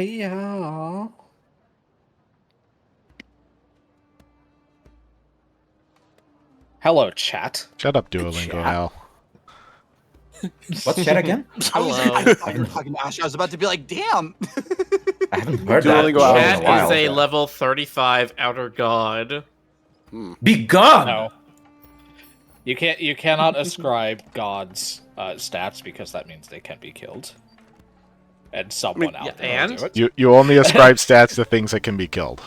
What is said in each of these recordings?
Yeah. Hello, chat. Shut up, Duolingo Chat? Al. What's chat again? I thought you were talking to Ash. I was about to be like, damn. I haven't heard that Duolingo word in Al a Chat while. is a level 35 outer god. Be gone! No. You cannot ascribe gods stats because that means they can be killed. And someone yeah, out there and? will do it. You only ascribe stats to things that can be killed.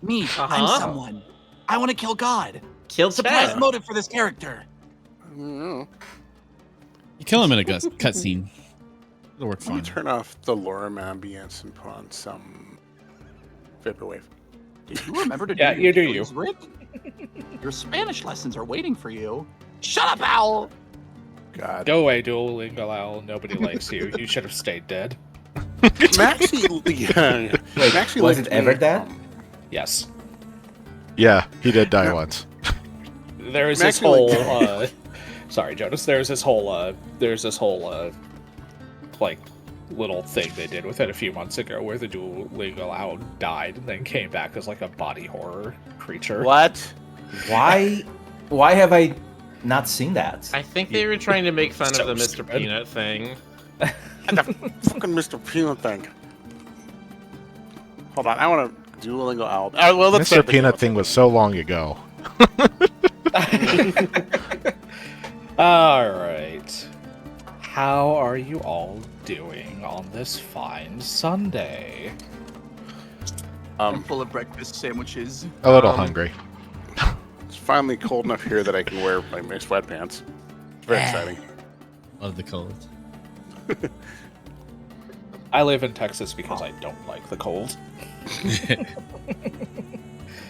Me, I'm Uh-huh. someone. I want to kill God. Kill Surprise Chad. motive for this character. Mm. You kill him in a cutscene. It'll work Let me fine. turn off the lorem ambience and put on some vaporwave. Did you remember to Yeah, do you do your you. Achilles, Rick? Your Spanish lessons are waiting for you. Shut up, Owl! God. Go away, Duolingo Owl. Nobody likes you. You should have stayed dead. Maxie, yeah. Wait, Maxie was liked it ever me, dead? Yes. Yeah, he did die once. There's this Maxie whole like- sorry, Jonas. There's this whole like little thing they did with it a few months ago where the Duolingo Owl died and then came back as like a body horror creature. What? Why have I not seen that? I think they were trying to make fun So of the Mr. stupid. Peanut thing. And the fucking Mr. Peanut thing. Hold on, I want to Duolingo Owl. Well, let's Mr. start the Peanut game. thing was so long ago. Alright. How are you all doing on this fine Sunday? I'm full of breakfast sandwiches. A little hungry. It's finally cold enough here that I can wear my sweatpants. It's very exciting. Love the cold. I live in Texas because I don't like the cold.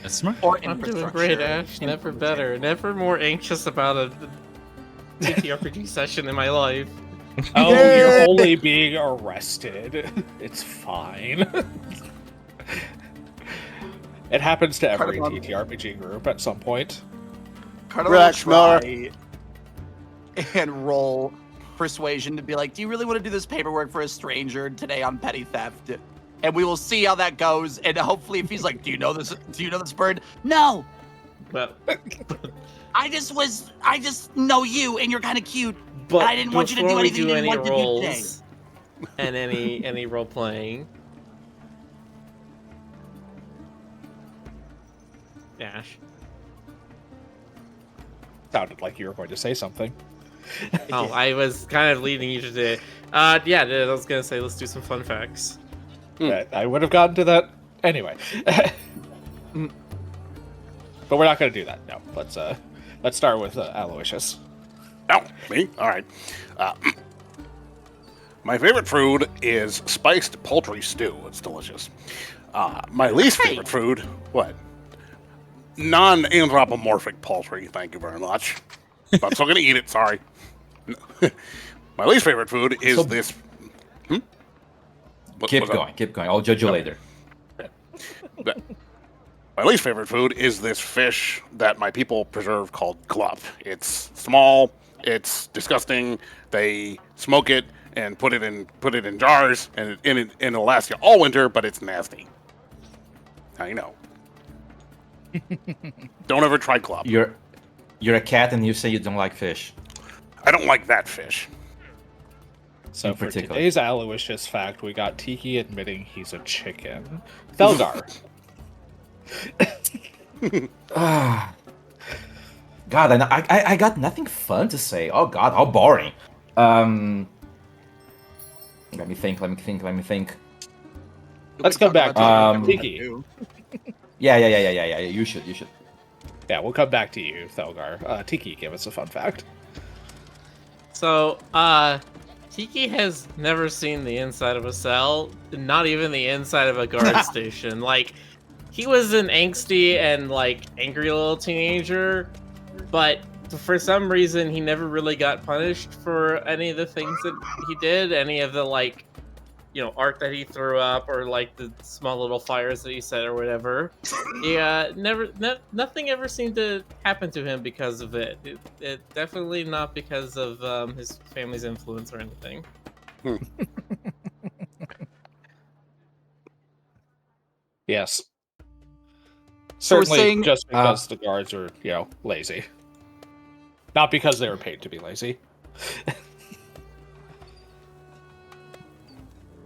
That's smart. Or I'm doing infrastructure. great, Ash. Never better. Never more anxious about a TTRPG session in my life. Oh, you're only being arrested. It's fine. It happens to every Cardamom. TTRPG group at some point. Carter Relax, will try and roll persuasion to be like, do you really want to do this paperwork for a stranger today on petty theft? And we will see how that goes. And hopefully, if he's like, do you know this bird? No, But I just know you, and you're kind of cute. but I didn't want you to do before we anything you didn't want to do today. and any role playing. Ash. Sounded like you were going to say something. Oh, I was kind of leading you to the. Yeah, I was gonna say let's do some fun facts. I would have gotten to that anyway. But we're not going to do that. No, let's start with Aloysius. Oh, me? All right. My favorite food is spiced poultry stew. It's delicious. My least favorite food, what? Non-anthropomorphic poultry. Thank you very much. But I'm still gonna eat it. Sorry. My least favorite food is So- this. Keep going. I'll judge you later. My least favorite food is this fish that my people preserve called glop. It's small. It's disgusting. They smoke it and put it in jars, and it'll last you all winter. But it's nasty. I know. Don't ever try glop. You're a cat and you say you don't like fish. I don't like that fish. So In for particular. today's Aloysius fact, we got Tiki admitting he's a chicken. Thelgar. Ah. God, I got nothing fun to say. Oh God, how boring. Let me think. Let's come back to Tiki. Yeah. You should. Yeah, we'll come back to you, Thelgar. Tiki, give us a fun fact. So, Tiki has never seen the inside of a cell, not even the inside of a guard station. Like, he was an angsty and, like, angry little teenager, but for some reason, he never really got punished for any of the things that he did, any of the, like, you know, art that he threw up, or, like, the small little fires that he set or whatever. Yeah, nothing ever seemed to happen to him because of it. It definitely not because of his family's influence or anything. Yes. So we're Certainly saying- just because the guards are, lazy. Not because they were paid to be lazy.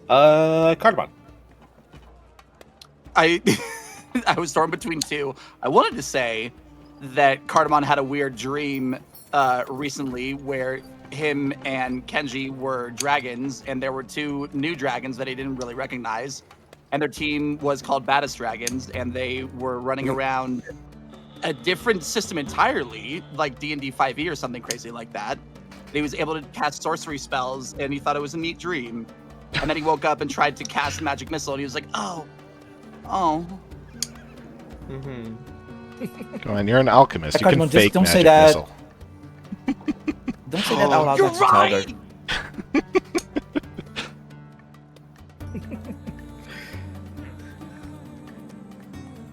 Cardamon. I was torn between two. I wanted to say that Cardamon had a weird dream recently where him and Kenji were dragons, and there were two new dragons that he didn't really recognize, and their team was called Baddest Dragons, and they were running around a different system entirely, like D&D 5e or something crazy like that. And he was able to cast sorcery spells, and he thought it was a neat dream. And then he woke up and tried to cast magic missile, and he was like, oh. Mm-hmm. Come on, you're an alchemist. You Cardamon, can just fake don't magic say that. missile. Don't say that out loud. You're next to Talgar.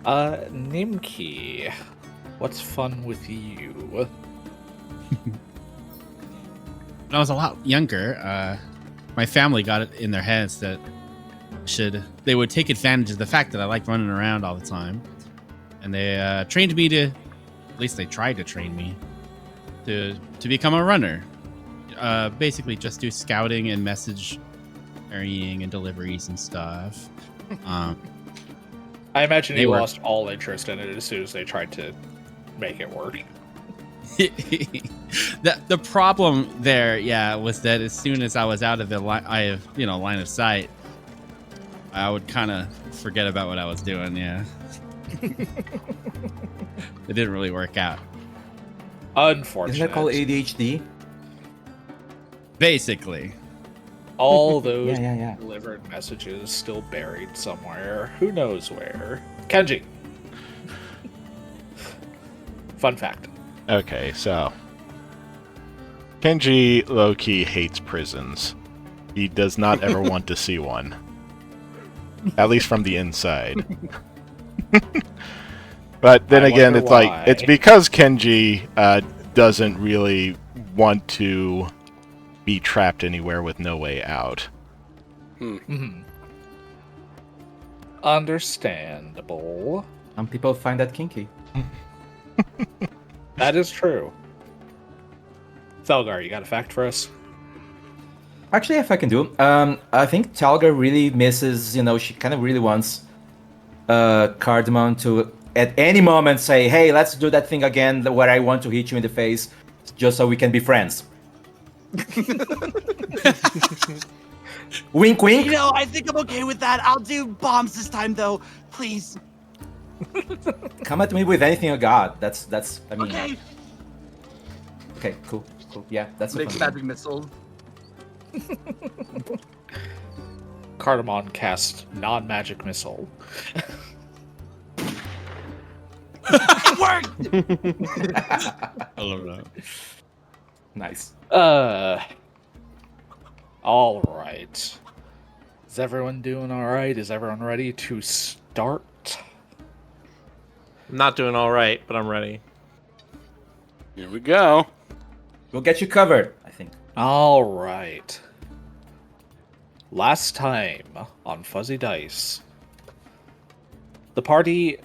right! Nimki. What's fun with you? When I was a lot younger, my family got it in their heads that they would take advantage of the fact that I like running around all the time, and they trained me to, at least they tried to train me to become a runner. Basically, just do scouting and message carrying and deliveries and stuff. I imagine They you were- lost all interest in it as soon as they tried to make it work. The problem there, was that as soon as I was out of the line of sight, I would kind of forget about what I was doing. Yeah, it didn't really work out. Unfortunate. Isn't that called ADHD? Basically, All those Yeah. delivered messages still buried somewhere. Who knows where? Kenji. Fun fact. Okay, so Kenji low-key hates prisons. He does not ever want to see one. At least from the inside. But then I again, wonder it's like why. it's because Kenji doesn't really want to be trapped anywhere with no way out. Mhm. Understandable. Some people find that kinky. That is true. Thelgar, you got a fact for us? Actually, if I can do, I think Talgar really misses. She kind of really wants Cardamon to, at any moment, say, "Hey, let's do that thing again where I want to hit you in the face, just so we can be friends." Wink, wink. I think I'm okay with that. I'll do bombs this time, though. Please. Come at me with anything you got. That's. I mean. Okay. Okay. Cool. Yeah, that's a Make fun magic missiles. Cardamon cast non-magic missile. It worked! I love that. Nice. All right. Is everyone doing all right? Is everyone ready to start? I'm not doing all right, but I'm ready. Here we go. We'll get you covered, I think. All right. Last time on Fuzzy Dice, the party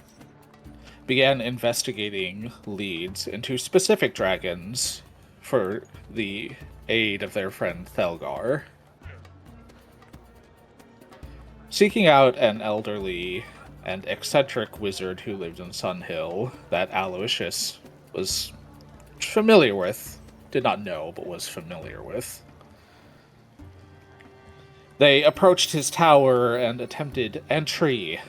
began investigating leads into specific dragons for the aid of their friend Thelgar. Seeking out an elderly and eccentric wizard who lived in Sun Hill that Aloysius was familiar with, did not know, but was familiar with. They approached his tower and attempted entry,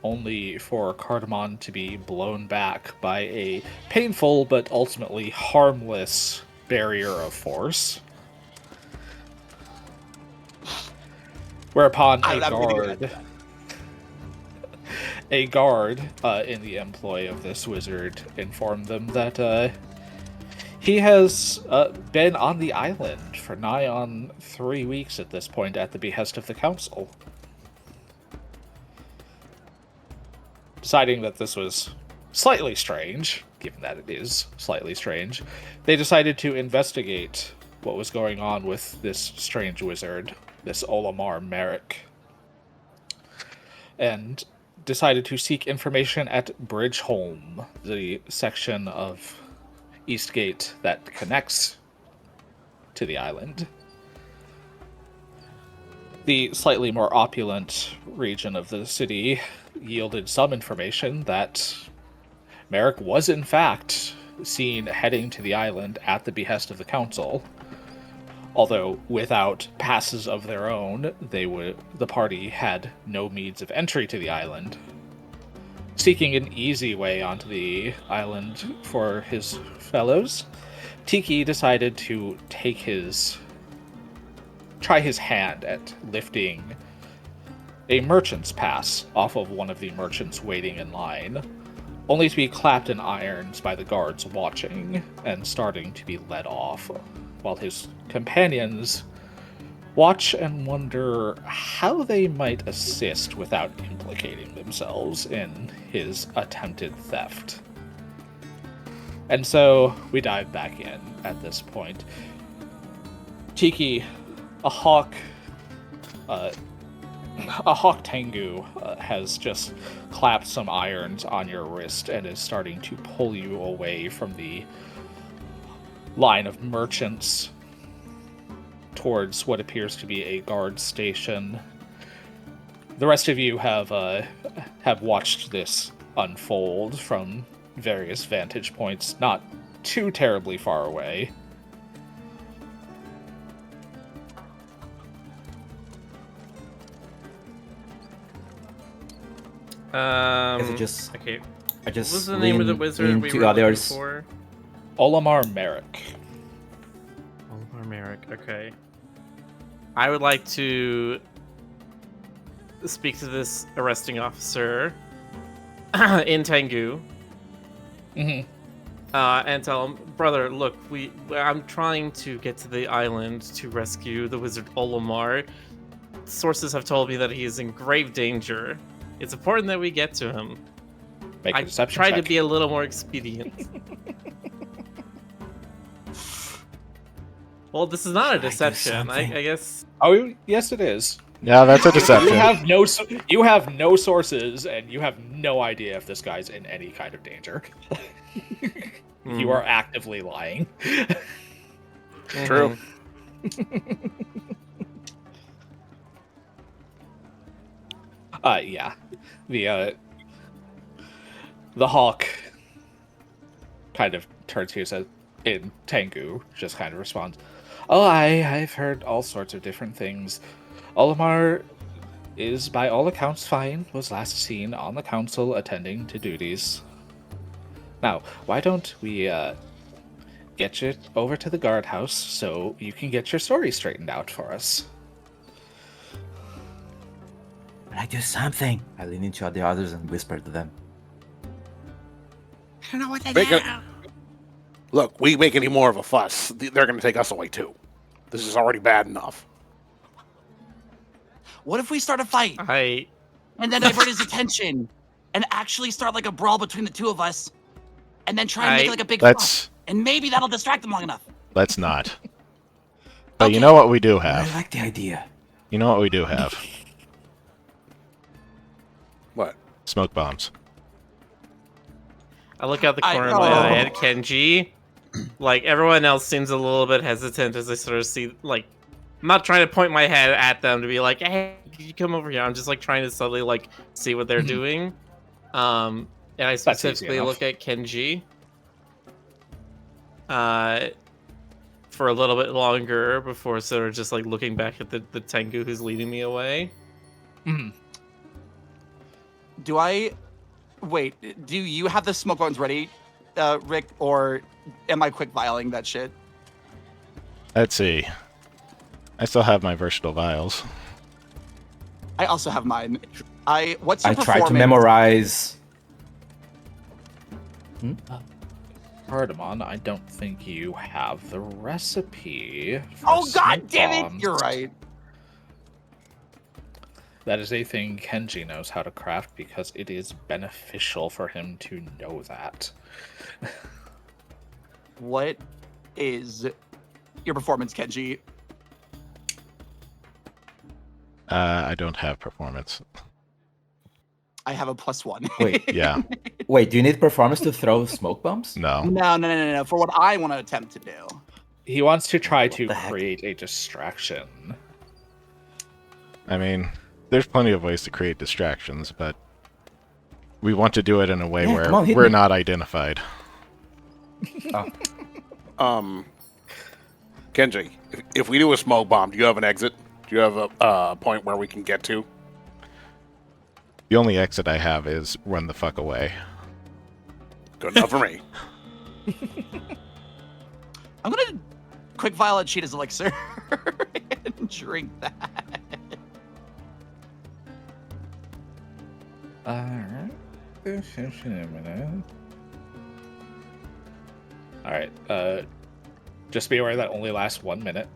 only for Cardamon to be blown back by a painful but ultimately harmless barrier of force. Whereupon I'm really good at a guard in the employ of this wizard informed them that he has been on the island for nigh on 3 weeks at this point at the behest of the council. Deciding that this was slightly strange, given that it is slightly strange, they decided to investigate what was going on with this strange wizard, this Olimar Merrick. And decided to seek information at Bridgeholm, the section of Eastgate that connects to the island. The slightly more opulent region of the city yielded some information that Merrick was in fact seen heading to the island at the behest of the council. Although without passes of their own, the party had no means of entry to the island. Seeking an easy way onto the island for his fellows, Tiki decided to try his hand at lifting a merchant's pass off of one of the merchants waiting in line, only to be clapped in irons by the guards watching and starting to be led off, while his companions watch and wonder how they might assist without implicating themselves in his attempted theft. And so we dive back in at this point. Tiki, a hawk Tengu has just clapped some irons on your wrist and is starting to pull you away from the line of merchants towards what appears to be a guard station. The rest of you have watched this unfold from various vantage points, not too terribly far away. I Okay. just What was the name of the wizard we to were looking others. for? Olimar Merrick. Olimar Merrick. Okay. I would like to speak to this arresting officer in Tengu. Mm-hmm. And tell him, brother, look, I'm trying to get to the island to rescue the wizard Olimar. Sources have told me that he is in grave danger. It's important that we get to him. Make a I deception tried check. to be a little more expedient. Well, this is not a Should I do deception. something? I guess. Oh, yes, it is. Yeah, that's a deception. You have no sources, and you have no idea if this guy's in any kind of danger. You are actively lying. True. Yeah. The hawk kind of turns to you and says, in Tengu, just kind of responds, "Oh, I've heard all sorts of different things. Olimar is, by all accounts, fine. Was last seen on the council attending to duties. Now, why don't we get you over to the guardhouse so you can get your story straightened out for us?" When I do something, I lean into the others and whisper to them. I don't know what to Make do. it- Look, we make any more of a fuss, they're going to take us away too. This is already bad enough. What if we start a fight and then divert his attention and actually start like a brawl between the two of us and then try and make like a big fuss? Let's And maybe that'll distract them long enough. let's not. But you Okay. know what we do I have. like the idea. You know what we do have. What? Smoke bombs. I look out the corner of my eye at Kenji. Like, everyone else seems a little bit hesitant as I sort of see, like, I'm not trying to point my head at them to be like, hey, can you come over here? I'm just, like, trying to subtly, like, see what they're doing. And I easy specifically enough. look at Kenji. For a little bit longer before sort of just, like, looking back at the Tengu who's leading me away. Mhm. Do you have the smoke bombs ready, Rick, or am I quick vialing that shit? Let's see. I still have my versatile vials. I also have mine. What's your I try to performance? memorize. Cardamom, I don't think you have the recipe. For Oh god smoke damn it! bombs. You're right. That is a thing Kenji knows how to craft because it is beneficial for him to know that. What is your performance, Kenji? I don't have performance. I have a +1. Wait, Yeah. wait. Do you need performance to throw smoke bombs? No. No. For what I want to attempt to do. He wants to try to the heck? create a distraction. I mean, there's plenty of ways to create distractions, but we want to do it in a way Yeah, where come on, hit we're me. not identified. Kenji, if we do a smoke bomb, do you have an exit? Do you have a point where we can get to? The only exit I have is run the fuck away. Good enough for me. I'm gonna quick violet Cheetah's elixir and drink that. Alright. Alright, just be aware that only lasts 1 minute.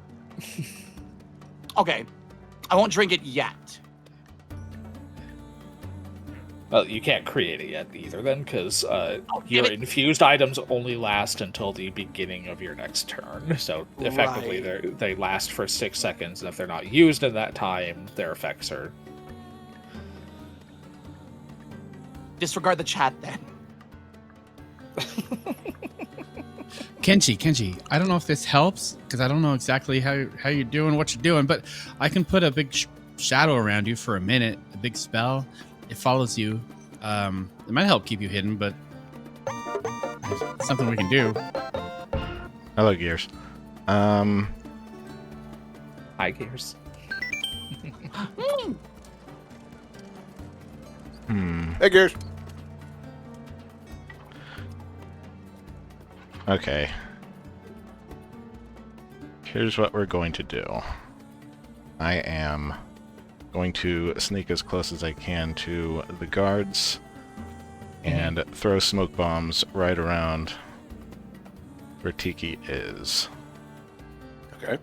Okay, I won't drink it yet. Well, you can't create it yet either then, because your damn it. infused items only last until the beginning of your next turn. So effectively, Right. they last for 6 seconds, and if they're not used in that time, their effects are... Disregard the chat then. Kenji, I don't know if this helps because I don't know exactly how you're doing what you're doing, but I can put a big shadow around you for a minute, a big spell. It follows you. It might help keep you hidden, but it's something we can do. Hello, Gears. High gears. Hey, Gears. Okay. Here's what we're going to do. I am going to sneak as close as I can to the guards and throw smoke bombs right around where Tiki is. Okay.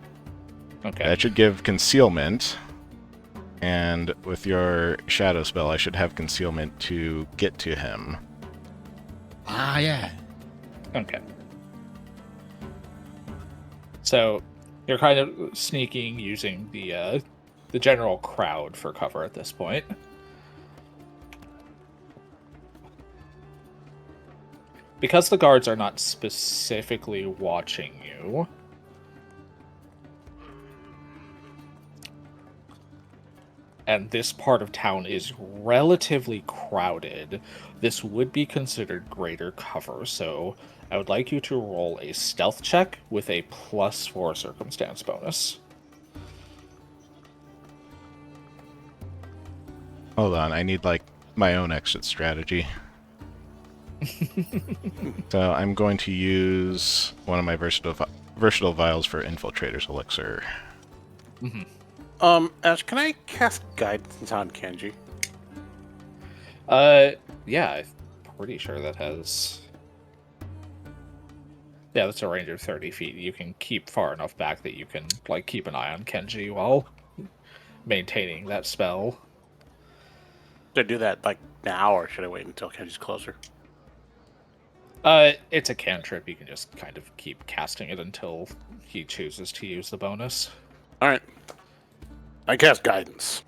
Okay. That should give concealment, and with your shadow spell, I should have concealment to get to him. Ah, yeah. Okay. So you're kind of sneaking using the general crowd for cover at this point. Because the guards are not specifically watching you, and this part of town is relatively crowded, this would be considered greater cover, so I would like you to roll a stealth check with a +4 circumstance bonus. Hold on, I need, like, my own exit strategy. So I'm going to use one of my versatile vials for Infiltrator's Elixir. Ash, can I cast guidance on Kenji? Yeah, I'm pretty sure that has... Yeah, that's a range of 30 feet. You can keep far enough back that you can, like, keep an eye on Kenji while maintaining that spell. Should I do that, like, now, or should I wait until Kenji's closer? It's a cantrip. You can just kind of keep casting it until he chooses to use the bonus. Alright. I cast guidance.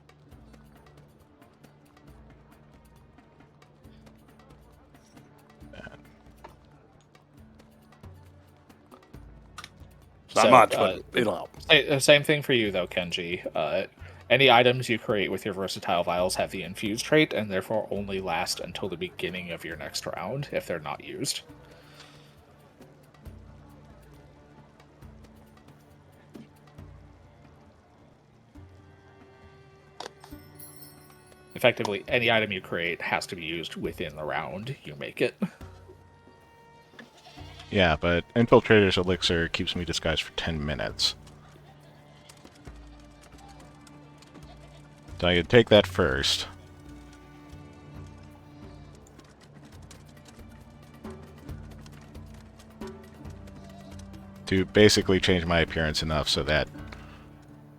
It's not much, but it'll help. Same thing for you, though, Kenji. Any items you create with your versatile vials have the infused trait, and therefore only last until the beginning of your next round, if they're not used. Effectively, any item you create has to be used within the round you make it. Yeah, but Infiltrator's Elixir keeps me disguised for 10 minutes. So I could take that first. To basically change my appearance enough so that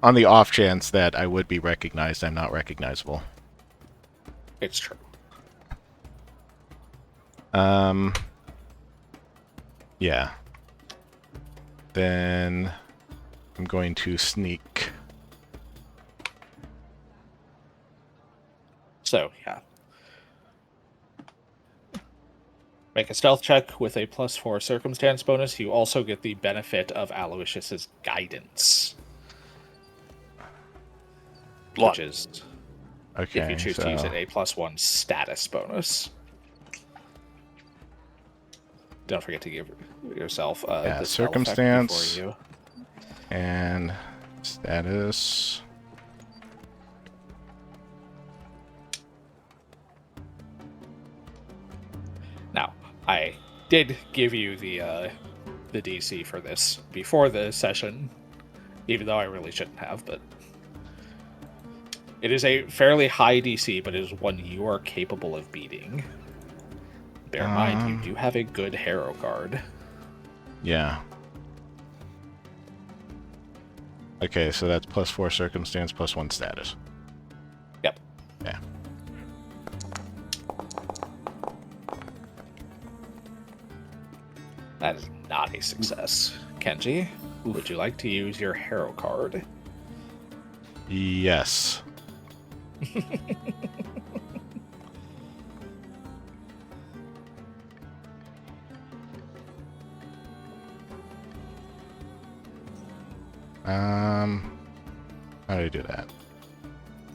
on the off chance that I would be recognized, I'm not recognizable. It's true. Yeah. Then I'm going to sneak. So, yeah. Make a stealth check with a +4 circumstance bonus. You also get the benefit of Aloysius's guidance, Blood. which is, Okay. if you choose so to use it, a +1 status bonus. Don't forget to give yourself the spell effect circumstance. before you. And status. Now, I did give you the DC for this before the session, even though I really shouldn't have, but it is a fairly high DC, but it is one you are capable of beating. Bear in mind, you do have a good hero card. Yeah. Okay, so that's +4 circumstance, +1 status. Yep. Yeah. That is not a success. Kenji, would you like to use your hero card? Yes. How do I do that?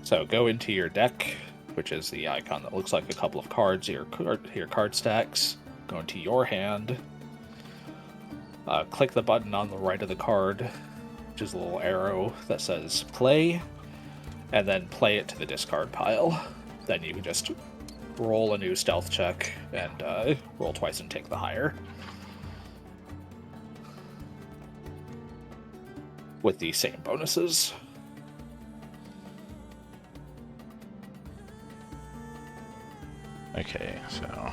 So go into your deck, which is the icon that looks like a couple of cards, your card stacks. Go into your hand. Click the button on the right of the card, which is a little arrow that says play, and then play it to the discard pile. Then you can just roll a new stealth check and roll twice and take the higher. With the same bonuses. Okay, so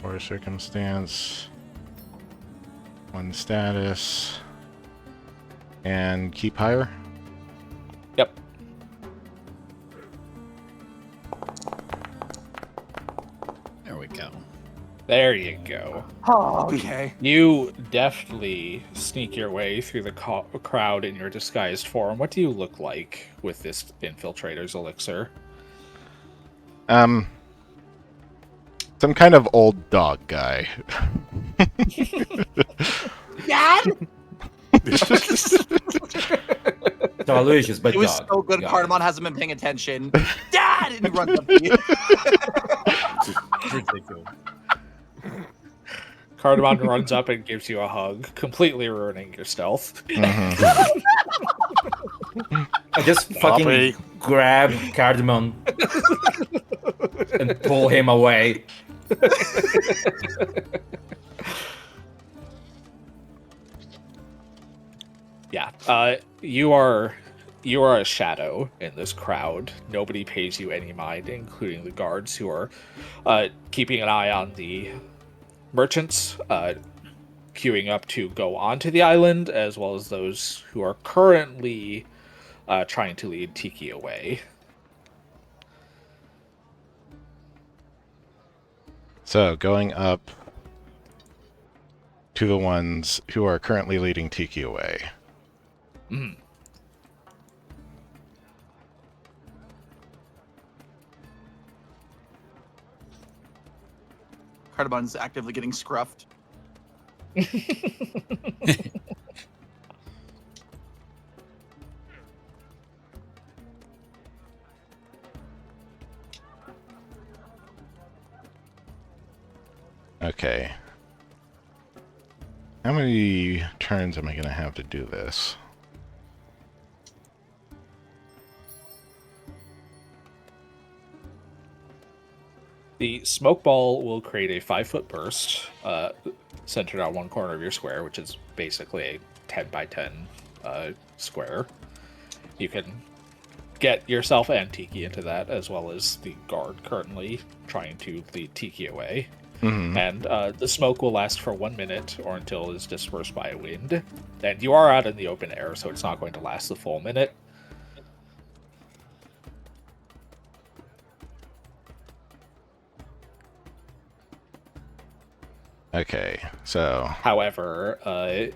4 circumstance, 1 status, and keep higher. Yep. There we go. There you go. Oh, okay. You deftly sneak your way through the crowd in your disguised form. What do you look like with this infiltrator's elixir? Some kind of old dog guy. Dad? So Aloysius, but It was dog. so good. Got it. Cardamon hasn't been paying attention. Dad! And he runs up to you. Ridiculous. Cardamon runs up and gives you a hug, completely ruining your stealth. Mhm. I just fucking Floppy. grab Cardamon and pull him away. Yeah, you are a shadow in this crowd. Nobody pays you any mind, including the guards who are keeping an eye on the merchants, queuing up to go onto the island, as well as those who are currently trying to lead Tiki away. So, going up to the ones who are currently leading Tiki away. Mm. Cardamon's actively getting scruffed. Okay. How many turns am I going to have to do this? The smoke ball will create a 5-foot burst centered on one corner of your square, which is basically a 10 by 10 square. You can get yourself and Tiki into that, as well as the guard currently trying to lead Tiki away. Mhm. And the smoke will last for 1 minute or until it is dispersed by a wind. And you are out in the open air, so it's not going to last the full minute. Okay, so However,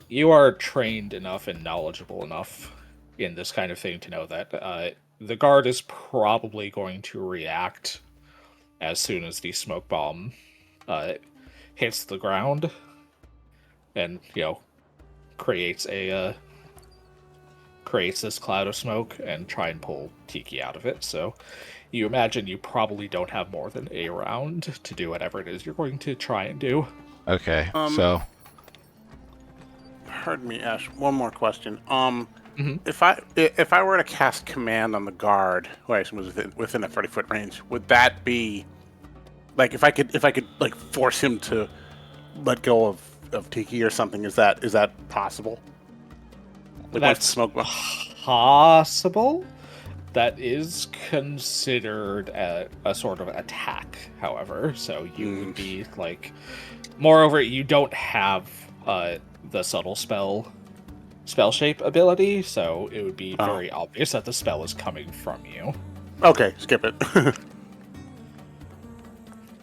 you are trained enough and knowledgeable enough in this kind of thing to know that the guard is probably going to react as soon as the smoke bomb hits the ground and, creates this cloud of smoke and try and pull Tiki out of it. So you imagine you probably don't have more than a round to do whatever it is you're going to try and do. Okay, so Pardon me, Ash. One more question. Mhm. If I were to cast command on the guard, who I assume was within a 30-foot range, would that be like if I could like force him to let go of Tiki or something? Is that possible? Like, once the That's smoke bomb. possible. That is considered a sort of attack, however. So you would be like, moreover, you don't have the subtle spell shape ability, so it would be very obvious that the spell is coming from you. Okay, skip it.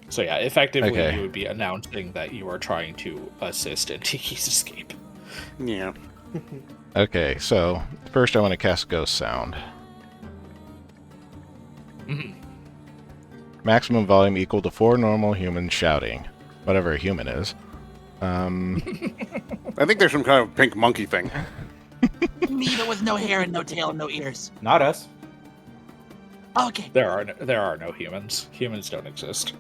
So yeah, effectively Okay. you would be announcing that you are trying to assist in Tiki's escape. Yeah. okay, so first I want to cast Ghost Sound. Mhm. Maximum volume equal to 4 normal humans shouting, whatever a human is. I think there's some kind of pink monkey thing. Me, but with no hair and no tail and no ears. Not us. Okay. There are no humans. Humans don't exist.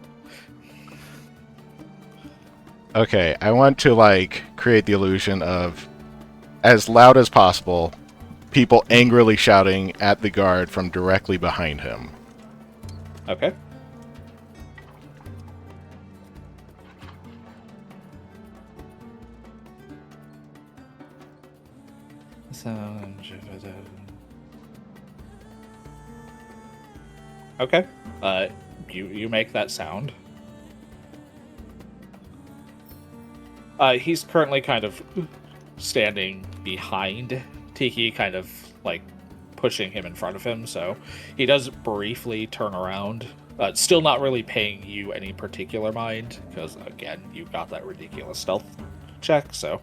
Okay, I want to like create the illusion of as loud as possible, people angrily shouting at the guard from directly behind him. Okay. Okay. You make that sound. He's currently kind of standing behind Tiki, kind of like pushing him in front of him, so he does briefly turn around. Still not really paying you any particular mind, because again, you got that ridiculous stealth check, so.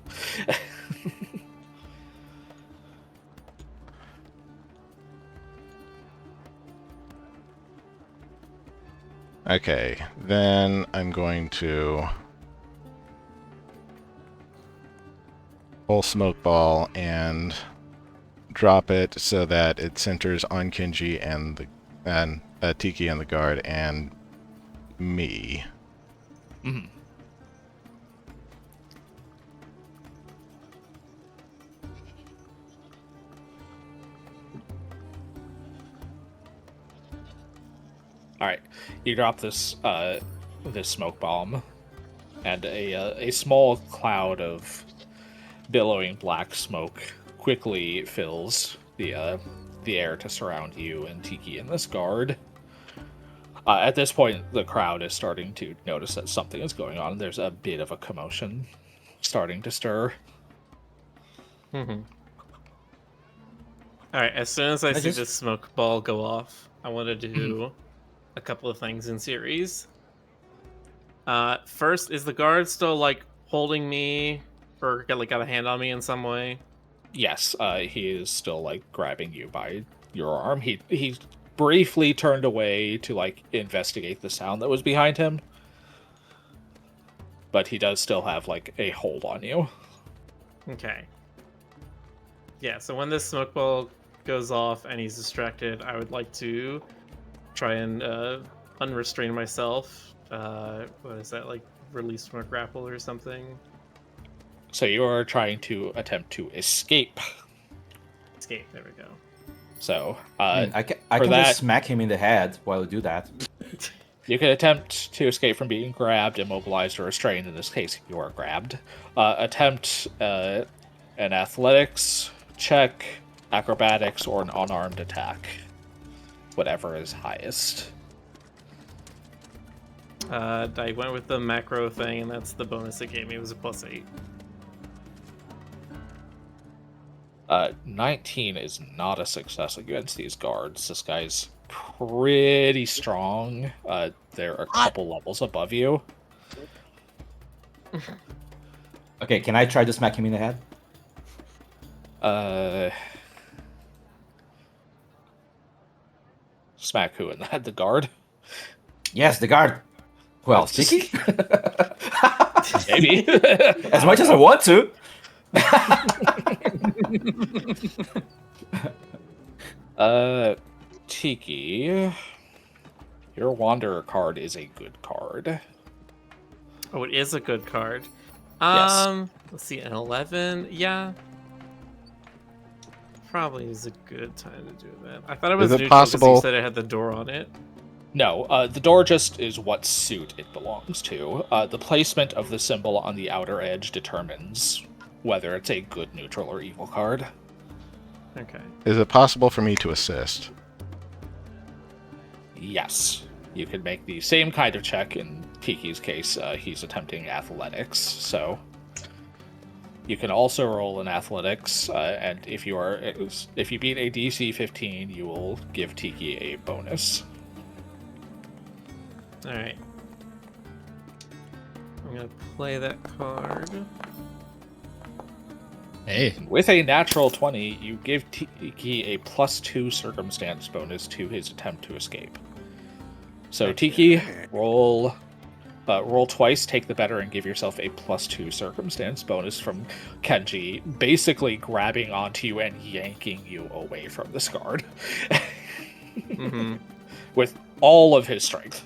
Okay, then I'm going to pull Smoke Ball and drop it so that it centers on Kinji and Tiki and the guard and me. Mhm. All right, you drop this smoke bomb, and a small cloud of billowing black smoke quickly fills the air to surround you and Tiki and this guard. At this point, the crowd is starting to notice that something is going on. There's a bit of a commotion starting to stir. Mm-hmm. All right. As soon as I see this smoke ball go off, I want to do a couple of things in series. First, is the guard still like holding me, or got a hand on me in some way? Yes, he is still like grabbing you by your arm. He briefly turned away to like investigate the sound that was behind him, but he does still have like a hold on you. Okay. Yeah, so when this smoke ball goes off and he's distracted, I would like to try and unrestrain myself. What is that, like release from a grapple or something? So you are trying to attempt to escape. Escape, there we go. So I can just smack him in the head while I do that. You can attempt to escape from being grabbed, immobilized, or restrained. In this case, you are grabbed. Attempt an athletics check, acrobatics, or an unarmed attack. Whatever is highest. I went with the macro thing, and that's the bonus it gave me. It was a +8. 19 is not a success against these guards. This guy's pretty strong. They're a couple levels above you. Okay, can I try to smack him in the head? Smack who in the head? The guard? Yes, the guard. Well, Tiki? Maybe. As much as I want to. Tiki, your Wanderer card is a good card. Oh, it is a good card. Yes. Let's see, an 11. Yeah. Probably is a good time to do that. I thought it was Is it neutral because possible- you said it had the door on it. No, the door just is what suit it belongs to. The placement of the symbol on the outer edge determines whether it's a good, neutral, or evil card. Okay. Is it possible for me to assist? Yes. You can make the same kind of check. In Tiki's case, he's attempting athletics, so you can also roll in athletics, and if you beat a DC 15, you will give Tiki a bonus. All right. I'm gonna play that card. Hey, With a natural 20, you give Tiki a +2 circumstance bonus to his attempt to escape. So Tiki, roll twice, take the better, and give yourself a +2 circumstance bonus from Kenji, basically grabbing onto you and yanking you away from this guard. Mm-hmm. With all of his strength.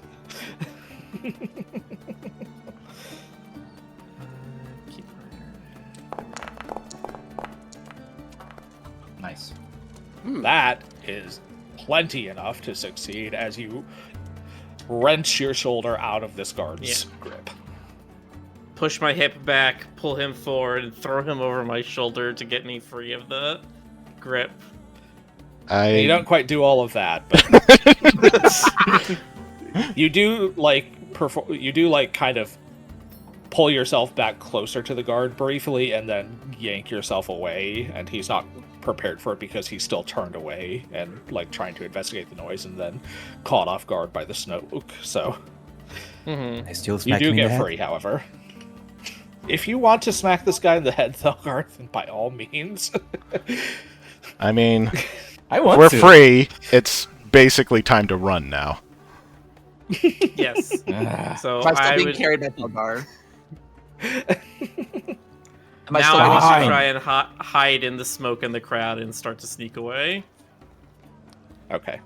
Nice. That is plenty enough to succeed as you wrench your shoulder out of this guard's grip. Push my hip back, pull him forward, and throw him over my shoulder to get me free of the grip. You don't quite do all of that, but you do kind of pull yourself back closer to the guard briefly and then yank yourself away, and he's not prepared for it because he's still turned away and like trying to investigate the noise and then caught off guard by the smoke. So I still you smack do him in the get head. free, however. If you want to smack this guy in the head, though, Garth, then by all means. I mean, I want we're to. free. It's basically time to run now. Yes. Ah. So Am I still I being would carried by Pelgar? Am I now still I need Fine. to try and hide in the smoke in the crowd and start to sneak away. Okay.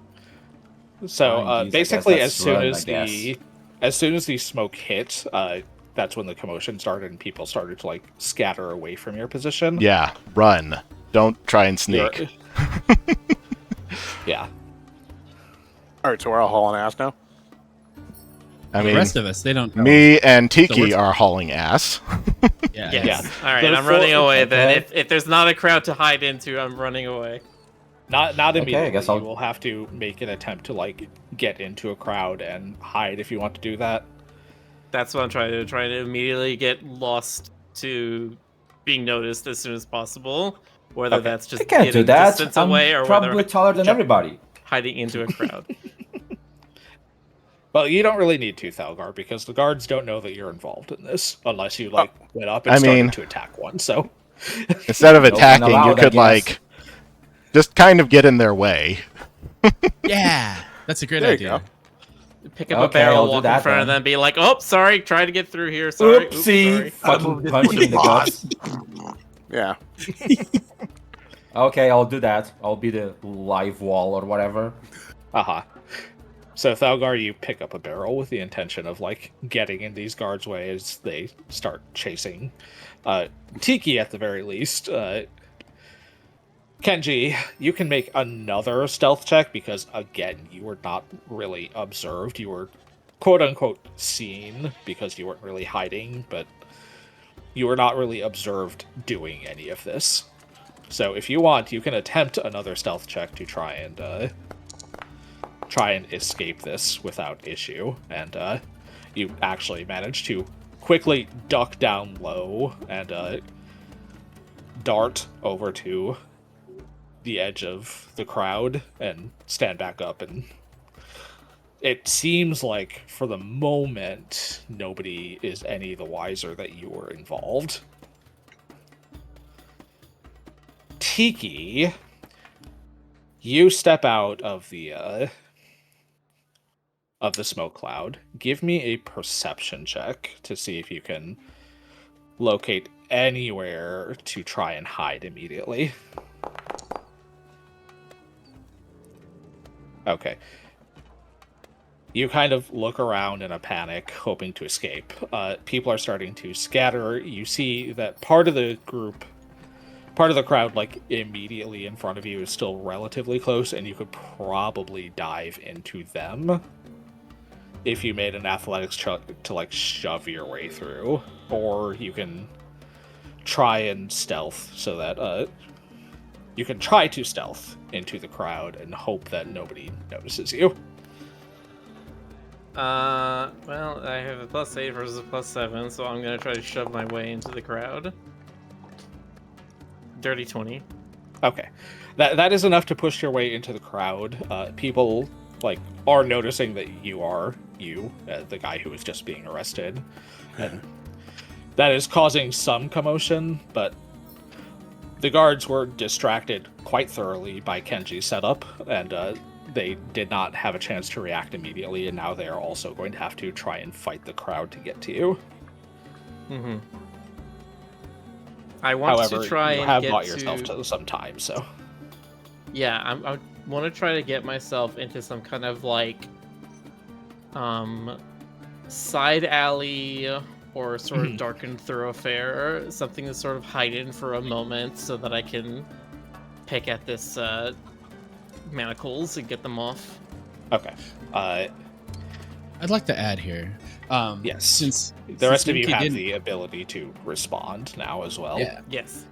So Fine, geez, I basically, guess as let's soon run, as I the smoke hit, that's when the commotion started and people started to like scatter away from your position. Yeah, run. Don't try and sneak. You're- yeah. All right, so we're all hauling ass now. I the mean, rest of us, they don't know. me and Tiki we're- are hauling ass. Yeah. Yes. Yeah. All right, The I'm running full- away then. okay. If there's not a crowd to hide into, I'm running away. Not immediately. I guess I'll- You will have to make an attempt to like get into a crowd and hide if you want to do that. That's what I'm trying to do. Trying to immediately get lost to being noticed as soon as possible. Whether Okay. that's just I can't do getting that. distance I'm away or probably whether taller than jump- everybody. hiding into a crowd. Well, you don't really need to, Thalgar, because the guards don't know that you're involved in this unless you like went up and I started mean- to attack one. So Instead of Open attacking, you allowed, I could guess. like just kind of get in their way. Yeah, that's a great There you idea. Pick up a Okay, barrel, I'll do walk in that front of then. them, be like, "Oh, sorry, try to get through here. Sorry, Oops, Oopsie! sorry." Fucking punch him in the guts. Yeah. Okay, I'll do that. I'll be the live wall or whatever. Aha. So Thalgar, you pick up a barrel with the intention of like getting in these guards' way as they start chasing Tiki at the very least. Kenji, you can make another stealth check because again, you were not really observed. You were quote unquote seen because you weren't really hiding, but you were not really observed doing any of this. So if you want, you can attempt another stealth check to try and escape this without issue, and you actually manage to quickly duck down low and dart over to the edge of the crowd and stand back up, and it seems like for the moment nobody is any the wiser that you were involved. Tiki, you step out of the of the smoke cloud. Give me a perception check to see if you can locate anywhere to try and hide immediately. Okay. You kind of look around in a panic, hoping to escape. People are starting to scatter. You see that part of the crowd, like, immediately in front of you is still relatively close, and you could probably dive into them if you made an athletics check to, like, shove your way through. Or you can try and stealth so that, you can try to stealth into the crowd and hope that nobody notices you. Well, I have a +8 versus a +7, so I'm gonna try to shove my way into the crowd. Dirty 20. Okay. That is enough to push your way into the crowd. People, like, are noticing that you are the guy who was just being arrested. And that is causing some commotion, but the guards were distracted quite thoroughly by Kenji's setup, and they did not have a chance to react immediately, and now they are also going to have to try and fight the crowd to get to you. Mm-hmm. I want However, to try you and have get bought yourself to some time, so... Yeah, I want to try to get myself into some kind of, like, side alley or sort of darkened thoroughfare, something that's sort of hidden for a moment so that I can pick at this manacles and get them off. Okay. I'd like to add here. Yes. Since the rest of you Nimki have didn't- the ability to respond now as well. Yeah. Yes.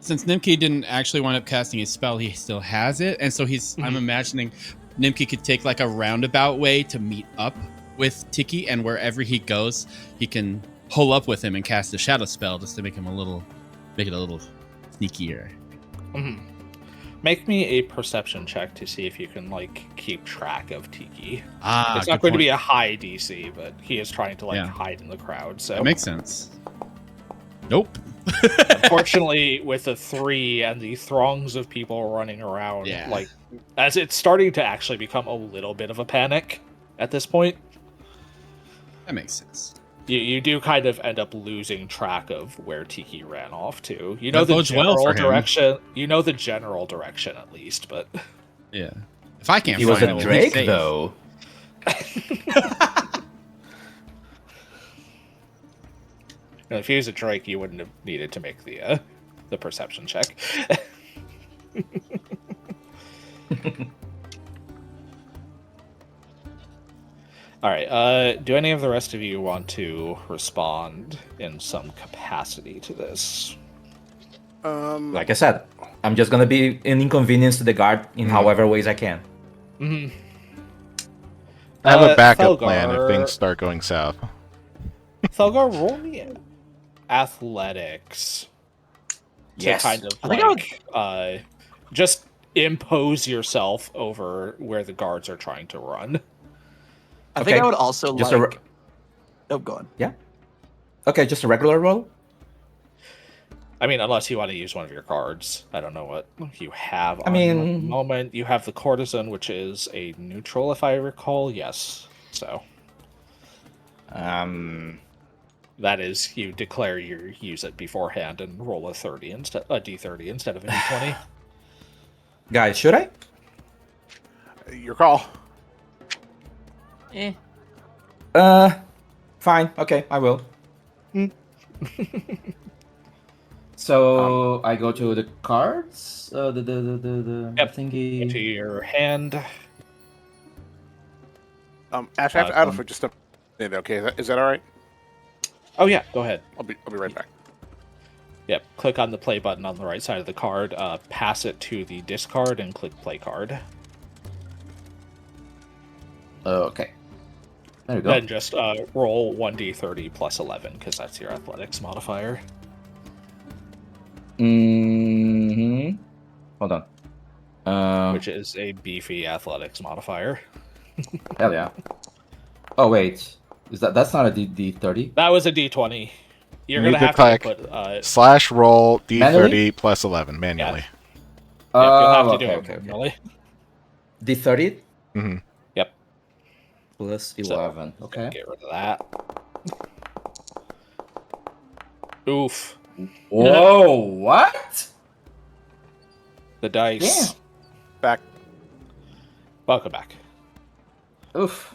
Since Nimki didn't actually wind up casting his spell, he still has it, and so I'm imagining Nimki could take like a roundabout way to meet up with Tiki, and wherever he goes, he can pull up with him and cast a shadow spell just to make it a little sneakier. Mm-hmm. Make me a perception check to see if you can, like, keep track of Tiki. It's not going to be a high DC, but he is trying to, like, hide in the crowd, so... That makes sense. Nope. Unfortunately, with a 3 and the throngs of people running around, like, as it's starting to actually become a little bit of a panic at this point. That makes sense. You do kind of end up losing track of where Tiki ran off to. You know That the bodes well general for him. direction. You know the general direction at least, but yeah, if I can't He find was him, a he's Drake, safe. though. if he was a Drake, you wouldn't have needed to make the perception check. All right. Do any of the rest of you want to respond in some capacity to this? Like I said, I'm just gonna be an inconvenience to the guard in however ways I can. Mm-hmm. I have a backup Thelgar, plan if things start going south. Thelgar, roll me athletics. Yes. To kind of I think I would- just impose yourself over where the guards are trying to run. I think Okay. I would also Just like... Oh, go on. Okay, just a regular roll. I mean, unless you want to use one of your cards. I don't know what you have I on you at the mean- moment. You have the Courtesan, which is a neutral, if I recall. Yes. So that is, you declare you use it beforehand and roll a D30 instead of a D20. Guys, should I? Your call. Fine. Okay, I will. So I go to the cards. The Yep. thingy. Into your hand. Ash, I have for just a minute. Okay, is that all right? Oh yeah, go ahead. I'll be right back. Yep, click on the play button on the right side of the card, pass it to the discard, and click play card. Okay. There you go. Then just roll 1d30 plus 11, because that's your athletics modifier. Hold on. Which is a beefy athletics modifier. Hell yeah. Oh wait, that's not a D30? That was a d20. You're You going to need have to to put... / roll D30 Manually? plus 11 manually. you'll have to do okay, it okay. manually. D30? Mm-hmm. Yep. Plus So, 11. Okay. Get rid of that. Oof. Whoa! What? The dice. Damn. Back. Welcome back. Oof.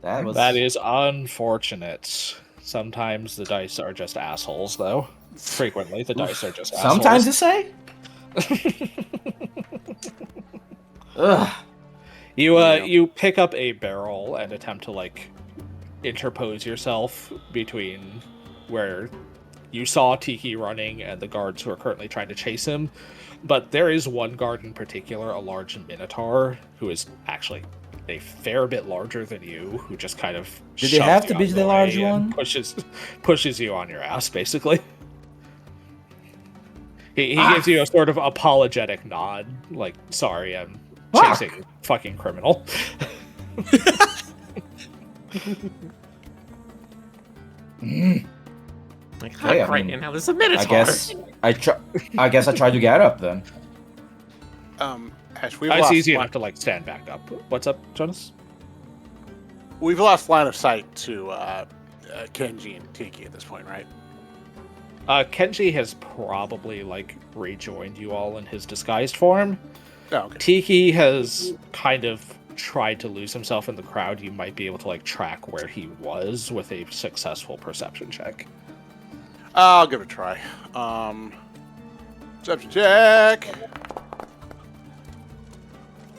That was. That is unfortunate. Sometimes the dice are just assholes, though. Frequently, the dice are just assholes. Sometimes you say. Ugh. You pick up a barrel and attempt to like interpose yourself between where you saw Tiki running and the guards who are currently trying to chase him. But there is one guard in particular, a large minotaur, who is actually a fair bit larger than you, who just kind of Did they have shoves to you be out of the way large and one? pushes you on your ass, basically. He gives you a sort of apologetic nod, like, sorry, I'm Fuck. chasing a fucking criminal. Like, Okay, I right mean, now there's a minotaur. I guess I tried to get up then. Ash, we've It's lost easy line, enough to, like, stand back up. What's up, Jonas? we've lost line of sight to Kenji and Tiki at this point, right? Kenji has probably, like, rejoined you all in his disguised form. Oh, okay. Tiki has kind of tried to lose himself in the crowd. You might be able to, like, track where he was with a successful perception check. I'll give it a try. Perception check.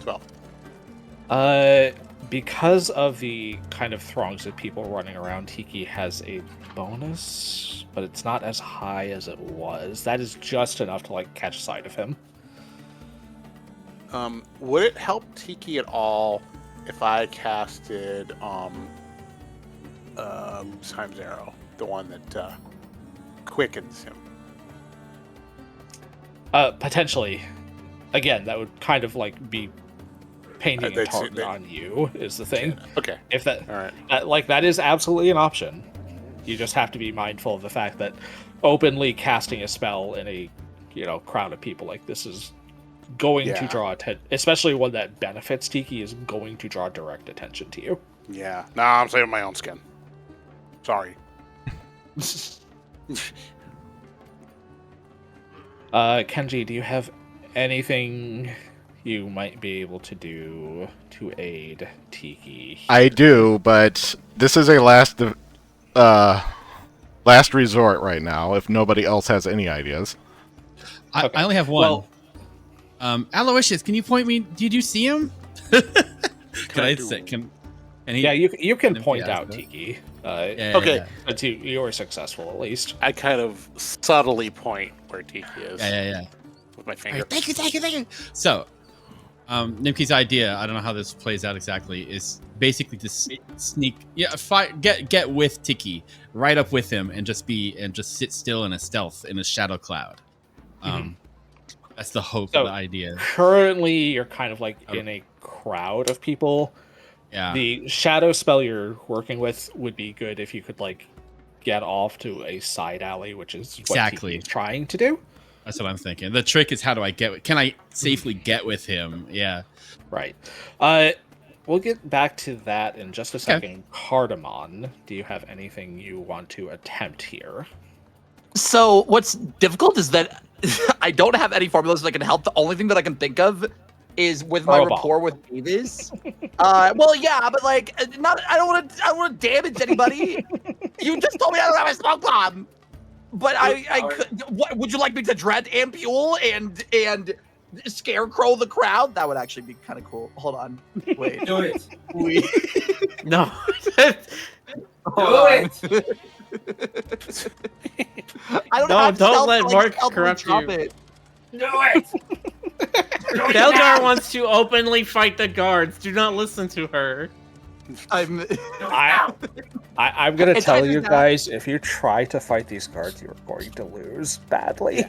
12. Because of the kind of throngs of people running around, Tiki has a bonus, but it's not as high as it was. That is just enough to, like, catch sight of him. Would it help Tiki at all if I casted Loose Times Arrow, the one that quickens him? Potentially. Again, that would kind of, like, be painting a That's- target that- on you, is the thing. Okay. If that, All right. like, that is absolutely an option. You just have to be mindful of the fact that openly casting a spell in a, crowd of people like this is going to Yeah. draw attention, especially one that benefits Tiki, is going to draw direct attention to you. Yeah. Nah, I'm saving my own skin. Sorry. Kenji, do you have anything you might be able to do to aid Tiki? I do, but this is a last resort right now. If nobody else has any ideas, Okay. I only have one. Well, Aloysius, can you point me? Did you see him? Can I do- say? Can he? yeah, you can Can point he ask out that? Tiki. Yeah, Okay. Yeah, But you were successful, at least. I kind of subtly point where Tiki is yeah. with my All finger. right, thank you. So, Nimki's idea, I don't know how this plays out exactly, is basically to sneak, get with Tiki, right up with him, and just sit still in a stealth in a shadow cloud. That's the hope So- of the idea. Currently, you're kind of like in a crowd of people. Yeah, The shadow spell you're working with would be good if you could, like, get off to a side alley, which is what Exactly. Tiki is trying to do. that's what I'm thinking. The trick is, how do I can I safely get with him? Yeah. Right. We'll get back to that in just a second. Cardamon, do you have anything you want to attempt here? So what's difficult is that I don't have any formulas that can help. The only thing that I can think of is with my Throw a ball. rapport with Davis. Well, yeah, but like, not. I don't want to damage anybody. You just told me I don't have a smoke bomb. But I could. What, would you like me to dread Ampule and scarecrow the crowd? That would actually be kind of cool. Hold on. Wait. Do it. No. I don't No, have don't stealth let to, like, Mark stealthily corrupt drop you. it. Do it. Delgar wants to openly fight the guards. Do not listen to her. I'm I'm gonna It's tell either you that- guys, if you try to fight these guards, you're going to lose badly.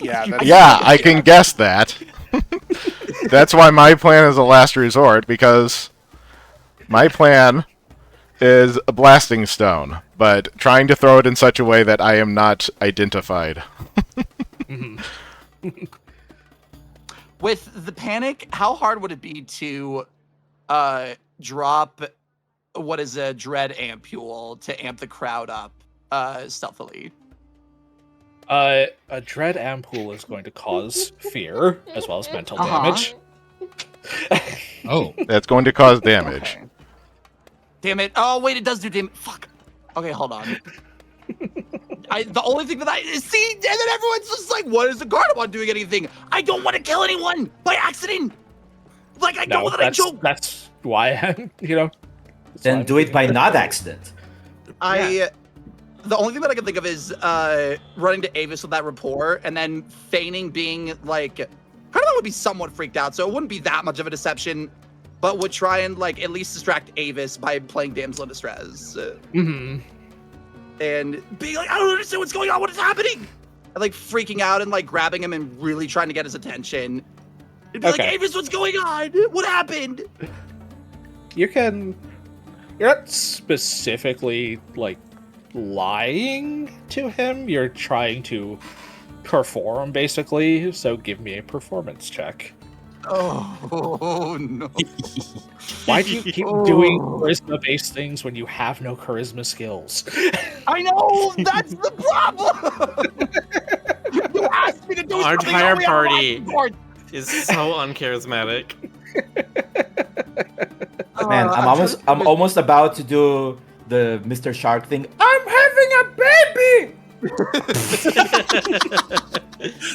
Yeah. That's, yeah, I can guess that. That's why my plan is a last resort, because my plan is a blasting stone, but trying to throw it in such a way that I am not identified. with the panic. How hard would it be to drop what is a dread ampule to amp the crowd up stealthily. A dread ampule is going to cause fear as well as mental damage. Oh, That's going to cause damage. Okay. Damn it. Oh, wait, it does do damage. Fuck. Okay, hold on. The only thing that see, and then everyone's just like, what is the Gardevoir doing anything? I don't want to kill anyone by accident. Like, I know that I joke. That's why I'm, Then do it by not accident. The only thing that I can think of is running to Avis with that rapport and then feigning being like, Gardevoir would be somewhat freaked out, so it wouldn't be that much of a deception, but would try and like at least distract Avis by playing damsel in distress. And being like, I don't understand what's going on, what is happening? And like freaking out and like grabbing him and really trying to get his attention. And be like, Avis, what's going on? What happened? You're not specifically like lying to him. You're trying to perform basically, so give me a performance check. Oh no. Why do you keep doing charisma-based things when you have no charisma skills? I know, that's the problem. You asked me to do Our something entire only on party my part. is so uncharismatic. Man, I'm almost about to do the Mr. Shark thing. I'm having a baby.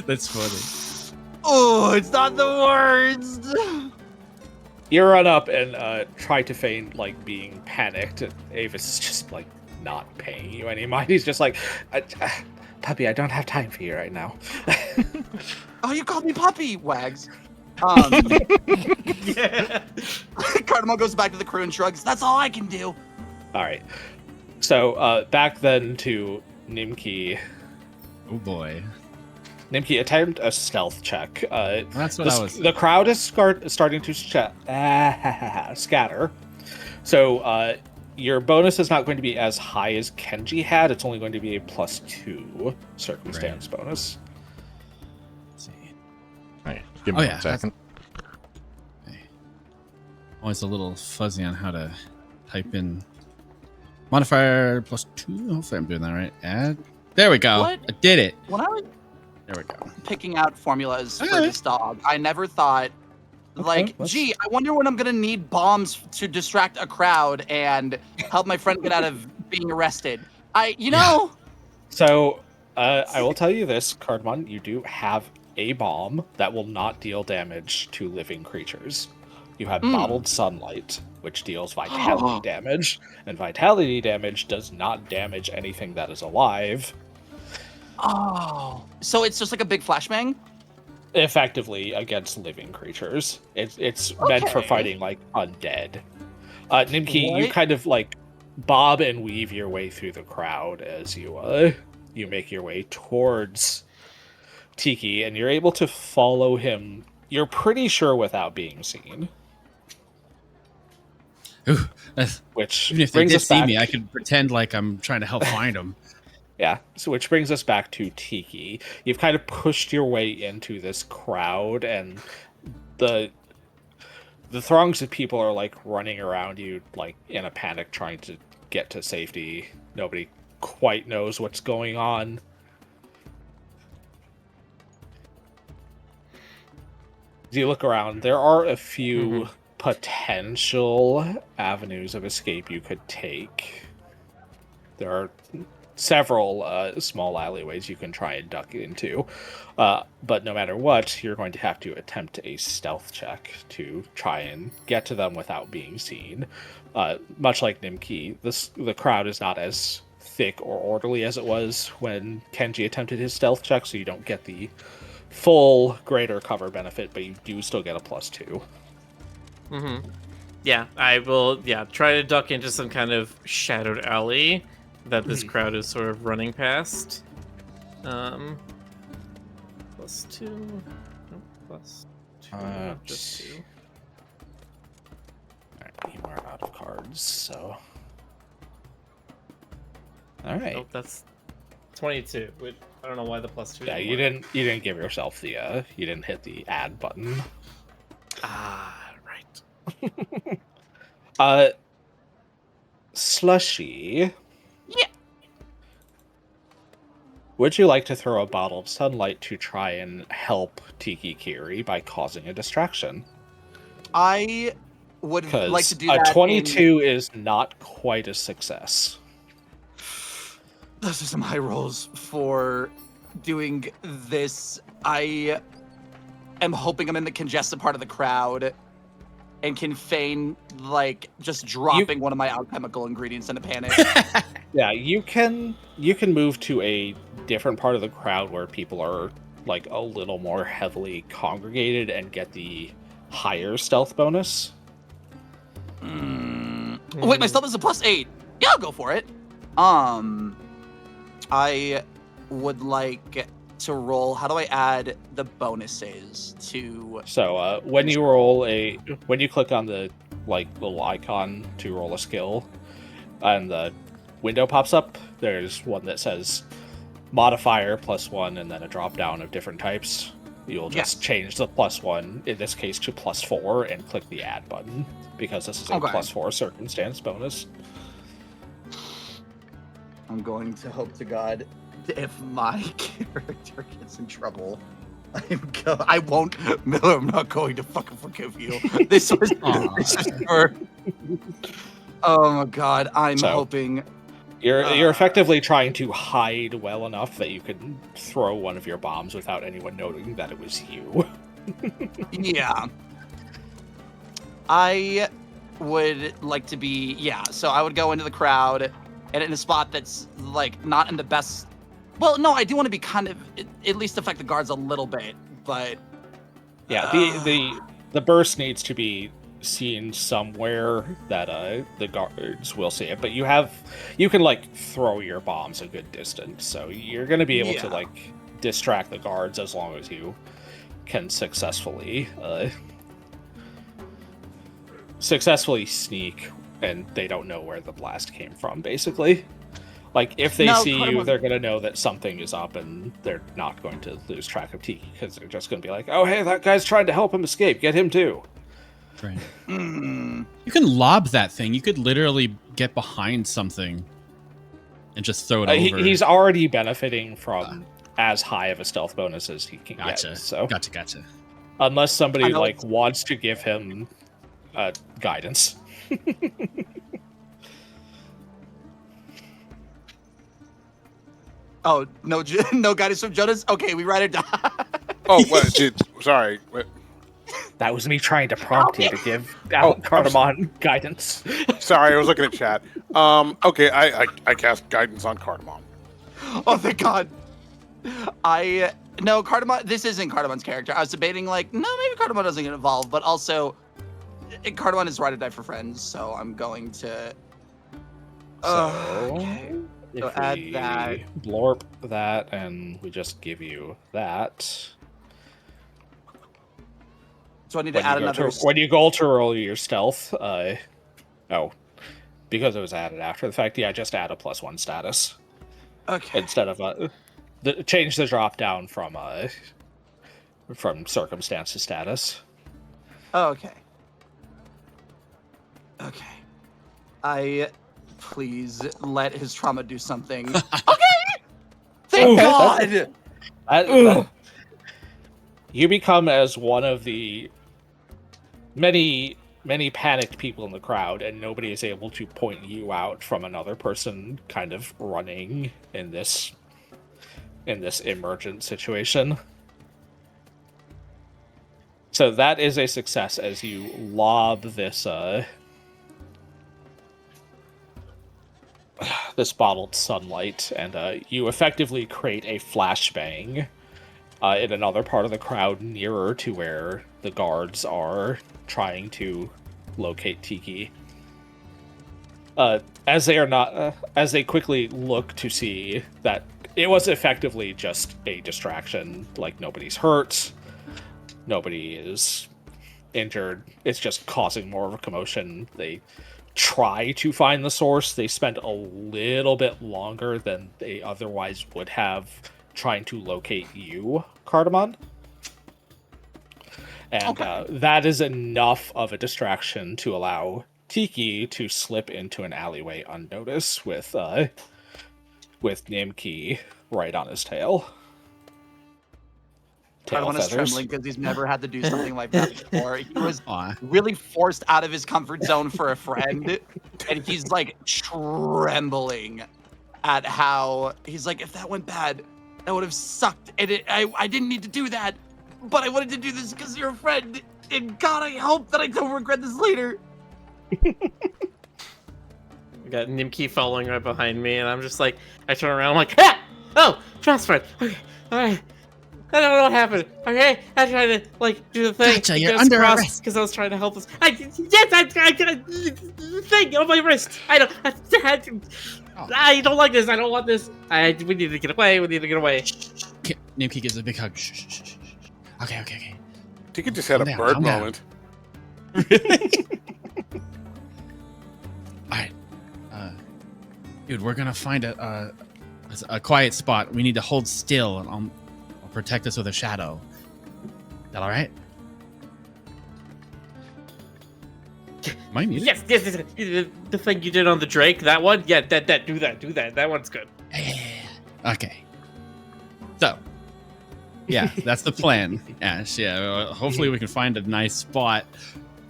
that's funny. Oh, it's not the words. You run up and try to feign like being panicked. Avis is just like not paying you any mind. He's just like, puppy, I don't have time for you right now. Oh, you called me puppy, Wags. Yeah. Cardamom goes back to the crew and shrugs. That's all I can do. All right. So back then to Nimki. Oh boy. Nimki, attempt a stealth check. That's what I was. The crowd is starting to scatter. So your bonus is not going to be as high as Kenji had. It's only going to be a +2 circumstance bonus. Let's see. All right, give me Oh, yeah, 1 second. Always a little fuzzy on how to type in modifier +2. Hopefully I'm doing that right. Add. There we go. What? I did it. When I was There we go. picking out formulas for Okay. this dog, I never thought, like, let's- gee, I wonder when I'm gonna need bombs to distract a crowd and help my friend get out of being arrested. So I will tell you this, Cardamon, you do have a bomb that will not deal damage to living creatures. You have bottled sunlight, which deals vitality damage, and vitality damage does not damage anything that is alive. Oh, so it's just like a big flashbang? Effectively against living creatures. It's meant for Okay. fighting like undead. Nimki, you What? kind of like bob and weave your way through the crowd as you make your way towards Tiki, and you're able to follow him. You're pretty sure without being seen. Ooh, that's- Which even if they brings did us see back, me, I could pretend like I'm trying to help find them. Yeah, so which brings us back to Tiki. You've kind of pushed your way into this crowd, and the throngs of people are like running around you, like in a panic, trying to get to safety. Nobody quite knows what's going on. As you look around, there are a few potential avenues of escape you could take. There are several small alleyways you can try and duck into. But no matter what, you're going to have to attempt a stealth check to try and get to them without being seen. Much like Nimki, the crowd is not as thick or orderly as it was when Kenji attempted his stealth check, so you don't get the full greater cover benefit, but you do still get a +2. Yeah, I will. Yeah, try to duck into some kind of shadowed alley that this crowd is sort of running past. +2. Nope, +2. Just 2. Alright, you are out of cards, so. Alright. Nope, that's 22. Wait, I don't know why the +2. Yeah, you didn't give yourself the you didn't hit the add button. Ah, right. Slushy. Yeah. Would you like to throw a bottle of sunlight to try and help Tiki Kiri by causing a distraction? I would like to Because do a that. 22 is not quite a success. Those are some high rolls for doing this. I am hoping I'm in the congested part of the crowd and can feign like just dropping one of my alchemical ingredients in a panic. Yeah, you can move to a different part of the crowd where people are like a little more heavily congregated and get the higher stealth bonus. Wait, my stealth is a +8. Yeah, I'll go for it. I would like to roll. How do I add the bonuses to? So when you click on the like little icon to roll a skill, and the window pops up, there's one that says modifier +1 and then a drop down of different types. You'll just change the +1 in this case to +4 and click the add button because this is a +4 circumstance bonus. I'm going to hope to God if my character gets in trouble, I won't. Miller, I'm not going to fucking forgive you. This was for. Oh my God, I'm hoping. You're effectively trying to hide well enough that you can throw one of your bombs without anyone noting that it was you. Yeah. I would like to be, so I would go into the crowd and in a spot that's like not in the best. Well, no, I do want to be kind of at least affect the guards a little bit, but yeah, the burst needs to be seen somewhere that the guards will see it. But you can like throw your bombs a good distance, so you're going to be able to like distract the guards as long as you can successfully sneak and they don't know where the blast came from, basically. Like, if they see you, they're going to know that something is up, and they're not going to lose track of Tiki, because they're just going to be like, oh, hey, that guy's trying to help him escape. Get him, too. Right. You can lob that thing. You could literally get behind something and just throw it over. He's already benefiting from as high of a stealth bonus as he can get. So. Gotcha. Unless somebody, wants to give him guidance. Oh, no guidance from Jonas? Okay, we write it down. Oh, wait, sorry. Wait. That was me trying to prompt you to give Cardamon guidance. Sorry, I was looking at chat. Okay, I cast guidance on Cardamon. Oh, thank God. No, Cardamon, this isn't Cardamon's character. I was debating, maybe Cardamon doesn't get involved, but also, Cardamon is ride or die for friends, so I'm going to... Okay. So add that. Blorp that, and we just give you that. So I need to add another... When you go to roll your stealth, because it was added after the fact, just add a +1 status. Okay. Instead of change the drop down from circumstance to status. Okay. Please let his trauma do something. Okay! Thank God! You become as one of the many panicked people in the crowd, and nobody is able to point you out from another person kind of running in this emergent situation. So that is a success as you lob this this bottled sunlight, and you effectively create a flashbang in another part of the crowd nearer to where the guards are trying to locate Tiki. As they quickly look to see that it was effectively just a distraction, like nobody's hurt, nobody is injured, it's just causing more of a commotion. They try to find the source. They spend a little bit longer than they otherwise would have trying to locate you, Cardamon. And that is enough of a distraction to allow Tiki to slip into an alleyway unnoticed with Nimki right on his tail. Tail Paimon is feathers. trembling because he's never had to do something like that before. He was Aw. really forced out of his comfort zone for a friend, and he's like trembling at how he's like, if that went bad, that would have sucked, and I didn't need to do that, but I wanted to do this because you're a friend, and God, I hope that I don't regret this later. We got Nimki following right behind me, and I'm just like, I turn around, I'm like, ah! Oh, trust friend. Okay, alright. I don't know what happened. Okay, I tried to like do the thing. Gotcha, you're under arrest. Because I was trying to help us. I the thing on my wrist. I don't like this. I don't want this. We need to get away. We need to get away. Nimki gives a big hug. Shh, shh, shh, shh. Okay. Tiki just had a Calm down, bird calm down. moment. Alright. Dude, we're gonna find a quiet spot. We need to hold still, and I'll protect us with a shadow. Is that alright? Am I muted? Yes. The thing you did on the Drake, that one. Yeah, do that. That one's good. Yeah. Okay. So, yeah, that's the plan, Ash. Yeah, hopefully we can find a nice spot.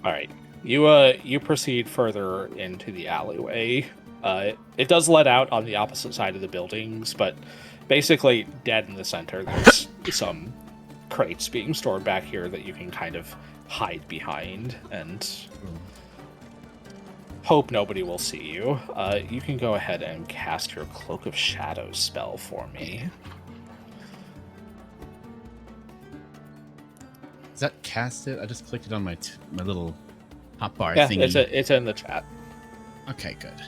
All right, you proceed further into the alleyway. It does let out on the opposite side of the buildings, but basically dead in the center. There's some crates being stored back here that you can kind of hide behind and hope nobody will see you. You can go ahead and cast your Cloak of Shadows spell for me. Is that cast it? I just clicked it on my little hotbar Yeah, thingy. it's in the chat. Okay, good.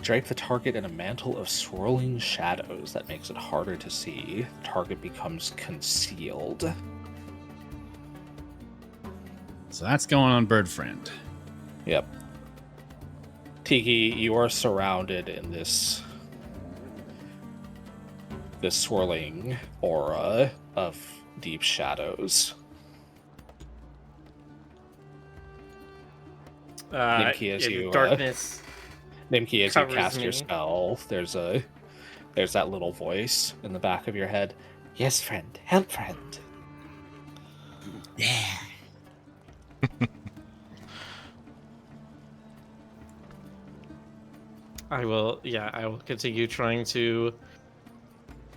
Drape the target in a mantle of swirling shadows that makes it harder to see. The target becomes concealed. So that's going on Bird Friend. Yep. Tiki, you are surrounded in this swirling aura of deep shadows. Nimki, as you darkness. Nimki, as you covers cast your me. spell, there's that little voice in the back of your head. Yes, friend. Help, friend. Yeah. I will continue trying to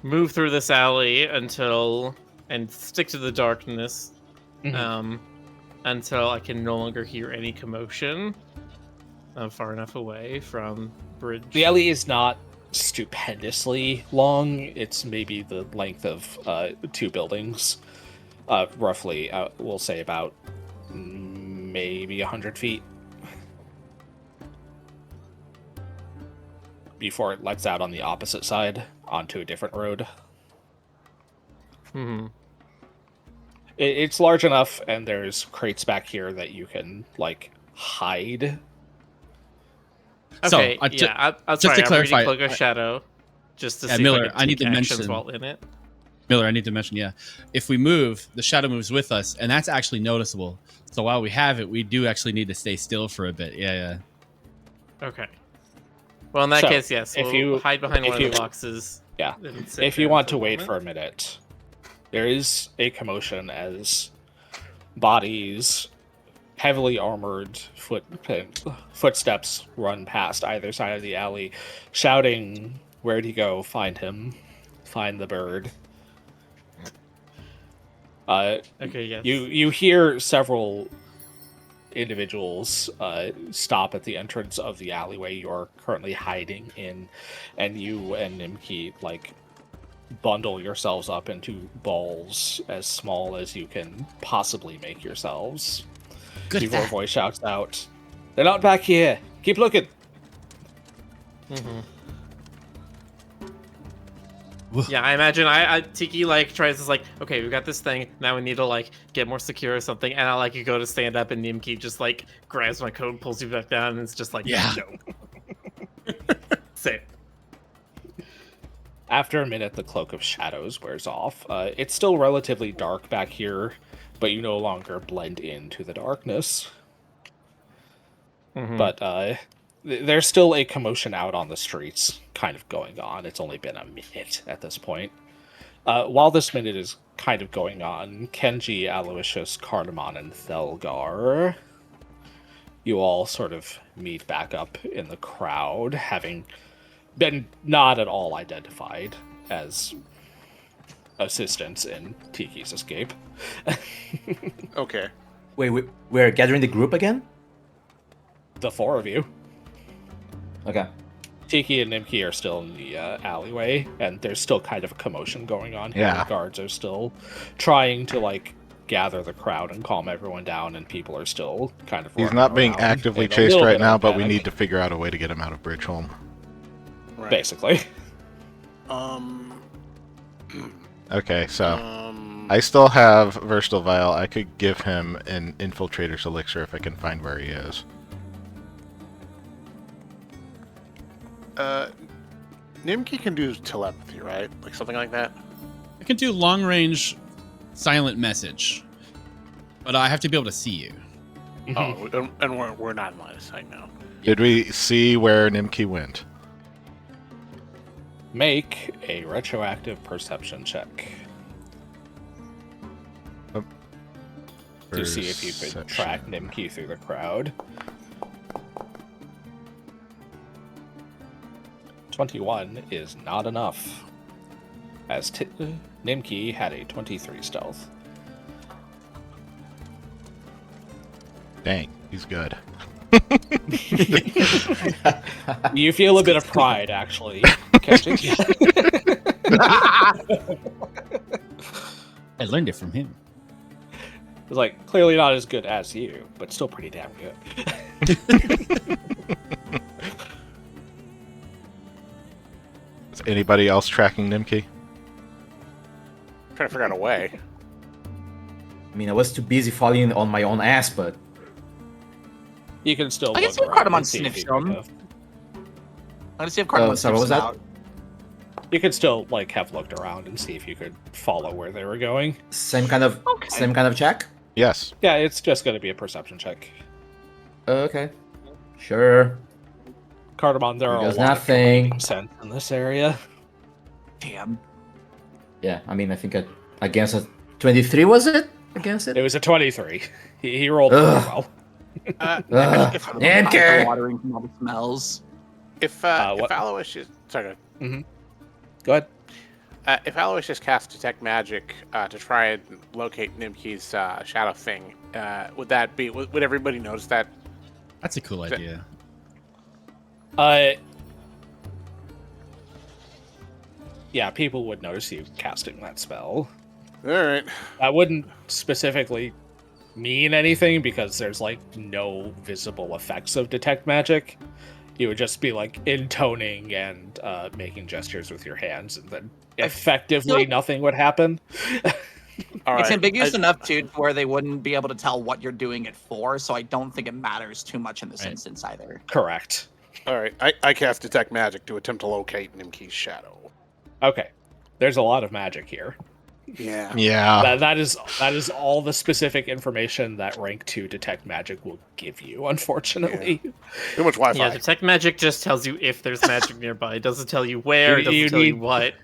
move through this alley and stick to the darkness until I can no longer hear any commotion. I'm far enough away from bridge. The alley is not stupendously long. It's maybe the length of 2 buildings. Roughly, we'll say about maybe 100 feet. Before it lets out on the opposite side onto a different road. Mm-hmm. It's large enough, and there's crates back here that you can, like, hide. Okay, So, I'm just to sorry, clarify, I'm reading Cloak of Shadow just to see Miller, if I I can need take to actions mention- while in it. Miller, I need to mention, if we move, the shadow moves with us, and that's actually noticeable. So while we have it, we do actually need to stay still for a bit. Yeah. Okay. Well, in that So, case, yes. if We'll you- hide behind if one you- of the boxes. Yeah. and sit If you there want for to a wait moment. for a minute, there is a commotion as bodies, heavily armored footsteps run past either side of the alley, shouting, "Where'd he go? Find him. Find the bird." Okay, yes. You hear several individuals stop at the entrance of the alleyway you're currently hiding in, and you and Nimki bundle yourselves up into balls as small as you can possibly make yourselves. Good. Before a voice shouts out, "They're not back here. Keep looking." Mhm. Yeah, I imagine Tiki tries to okay, we got this thing, now we need to get more secure or something, and I you go to stand up and Nimki just grabs my coat and pulls you back down, and it's just Yeah. no. Sit. After a minute, the Cloak of Shadows wears off. It's still relatively dark back here, but you no longer blend into the darkness. But there's still a commotion out on the streets kind of going on. It's only been a minute at this point. While this minute is kind of going on, Kenji, Aloysius, Cardamon, and Thelgar, you all sort of meet back up in the crowd, having been not at all identified as assistants in Tiki's escape. Okay. Wait, we're gathering the group again? The four of you. Okay. Tiki and Nimki are still in the alleyway, and there's still kind of a commotion going on here. Yeah. The guards are still trying to, like, gather the crowd and calm everyone down, and people are still kind of He's running not being around actively in a chased little right bit now, of but we panic, need to figure out a way to get him out of Bridgeholm. Right. basically. Okay, so I still have Versatile Vial. I could give him an Infiltrator's Elixir if I can find where he is. Nimki can do telepathy, right? Like something like that? I can do long range silent message, but I have to be able to see you. Oh, and we're not in line of sight now. Did we see where Nimki went? Make a retroactive perception check to see if you could track Nimki through the crowd. 21 is not enough, as Nimki had a 23 stealth. Dang, he's good. You feel a bit of pride, actually, Kenji. I learned it from him. It's like, clearly not as good as you, but still pretty damn good. Is anybody else tracking Nimki? Trying to figure out a way. I mean, I was too busy falling on my own ass, but You can still I can look see if around Cardamon and see if sniffs you can, him. I'm gonna see if Cardamon sorry, what was sniffs that? him out. You could still, like, have looked around and see if you could follow where they were going. same kind of check. Yes. Yeah, it's just going to be a perception check. Okay, sure. Cardamon, there are a There's lot nothing. of scents in this area. Damn. Yeah, I mean, I think against a 23 was it against It it? was a 23. He rolled pretty Ugh. well. If Nimki! Watering from all the smells. if what? Aloysius, sorry, Go ahead. if Aloysius casts detect magic to try and locate Nimki's shadow thing, would that be? Would everybody notice that? That's a cool idea. Yeah, people would notice you casting that spell. All right. That wouldn't specifically mean anything because there's, like, no visible effects of detect magic. You would just be, like, intoning and making gestures with your hands, and then effectively nothing would happen. All right. It's ambiguous enough, too, to where they wouldn't be able to tell what you're doing it for, so I don't think it matters too much in this Right. instance either. Correct. All right. I cast detect magic to attempt to locate Nimki's shadow. Okay. There's a lot of magic here. Yeah. Yeah. That is all the specific information that rank 2 detect magic will give you, unfortunately. Too much Wi-Fi. Yeah, detect magic just tells you if there's magic nearby. It doesn't tell you where. It doesn't tell you what.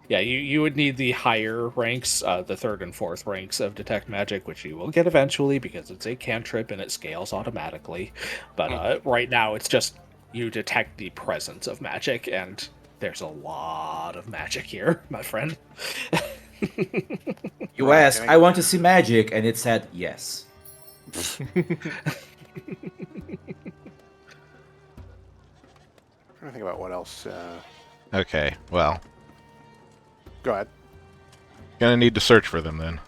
Yeah, you would need the higher ranks, the 3rd and 4th ranks of detect magic, which you will get eventually because it's a cantrip and it scales automatically. But right now it's just you detect the presence of magic, and there's a lot of magic here, my friend. You asked, I want to see magic, and it said yes. I'm trying to think about what else. Okay, well, Go ahead. gonna need to search for them then.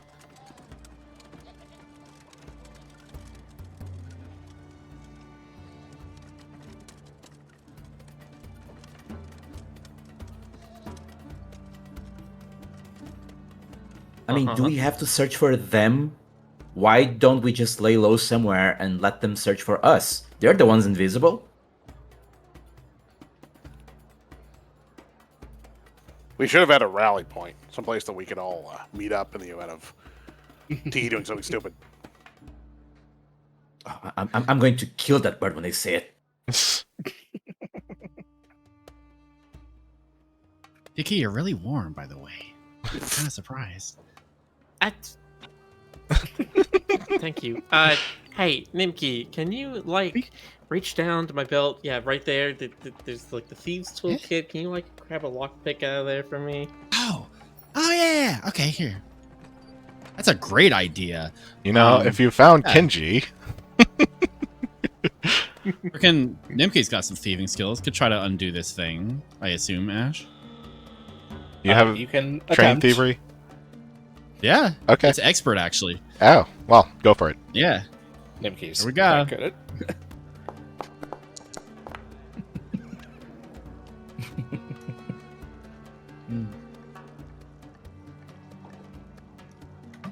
I mean, do we have to search for them? Why don't we just lay low somewhere and let them search for us? They're the ones invisible. We should have had a rally point, someplace that we could all meet up in the event of T doing something stupid. I'm going to kill that bird when I see it. Tiki, you're really warm, by the way. I'm kind of surprised. Thank you. Hey, Nimki, can you reach down to my belt? Yeah, right there. There's like the thieves toolkit. Can you grab a lockpick out of there for me? Oh yeah. Okay, here. That's a great idea. You know, if you found Kenji, Freaking Nimke's got some thieving skills. Could try to undo this thing, I assume, Ash. You can train attempt. thievery. Yeah. Okay. It's expert, actually. Oh, well, go for it. Yeah. Nimke's Here we go. quite good at it.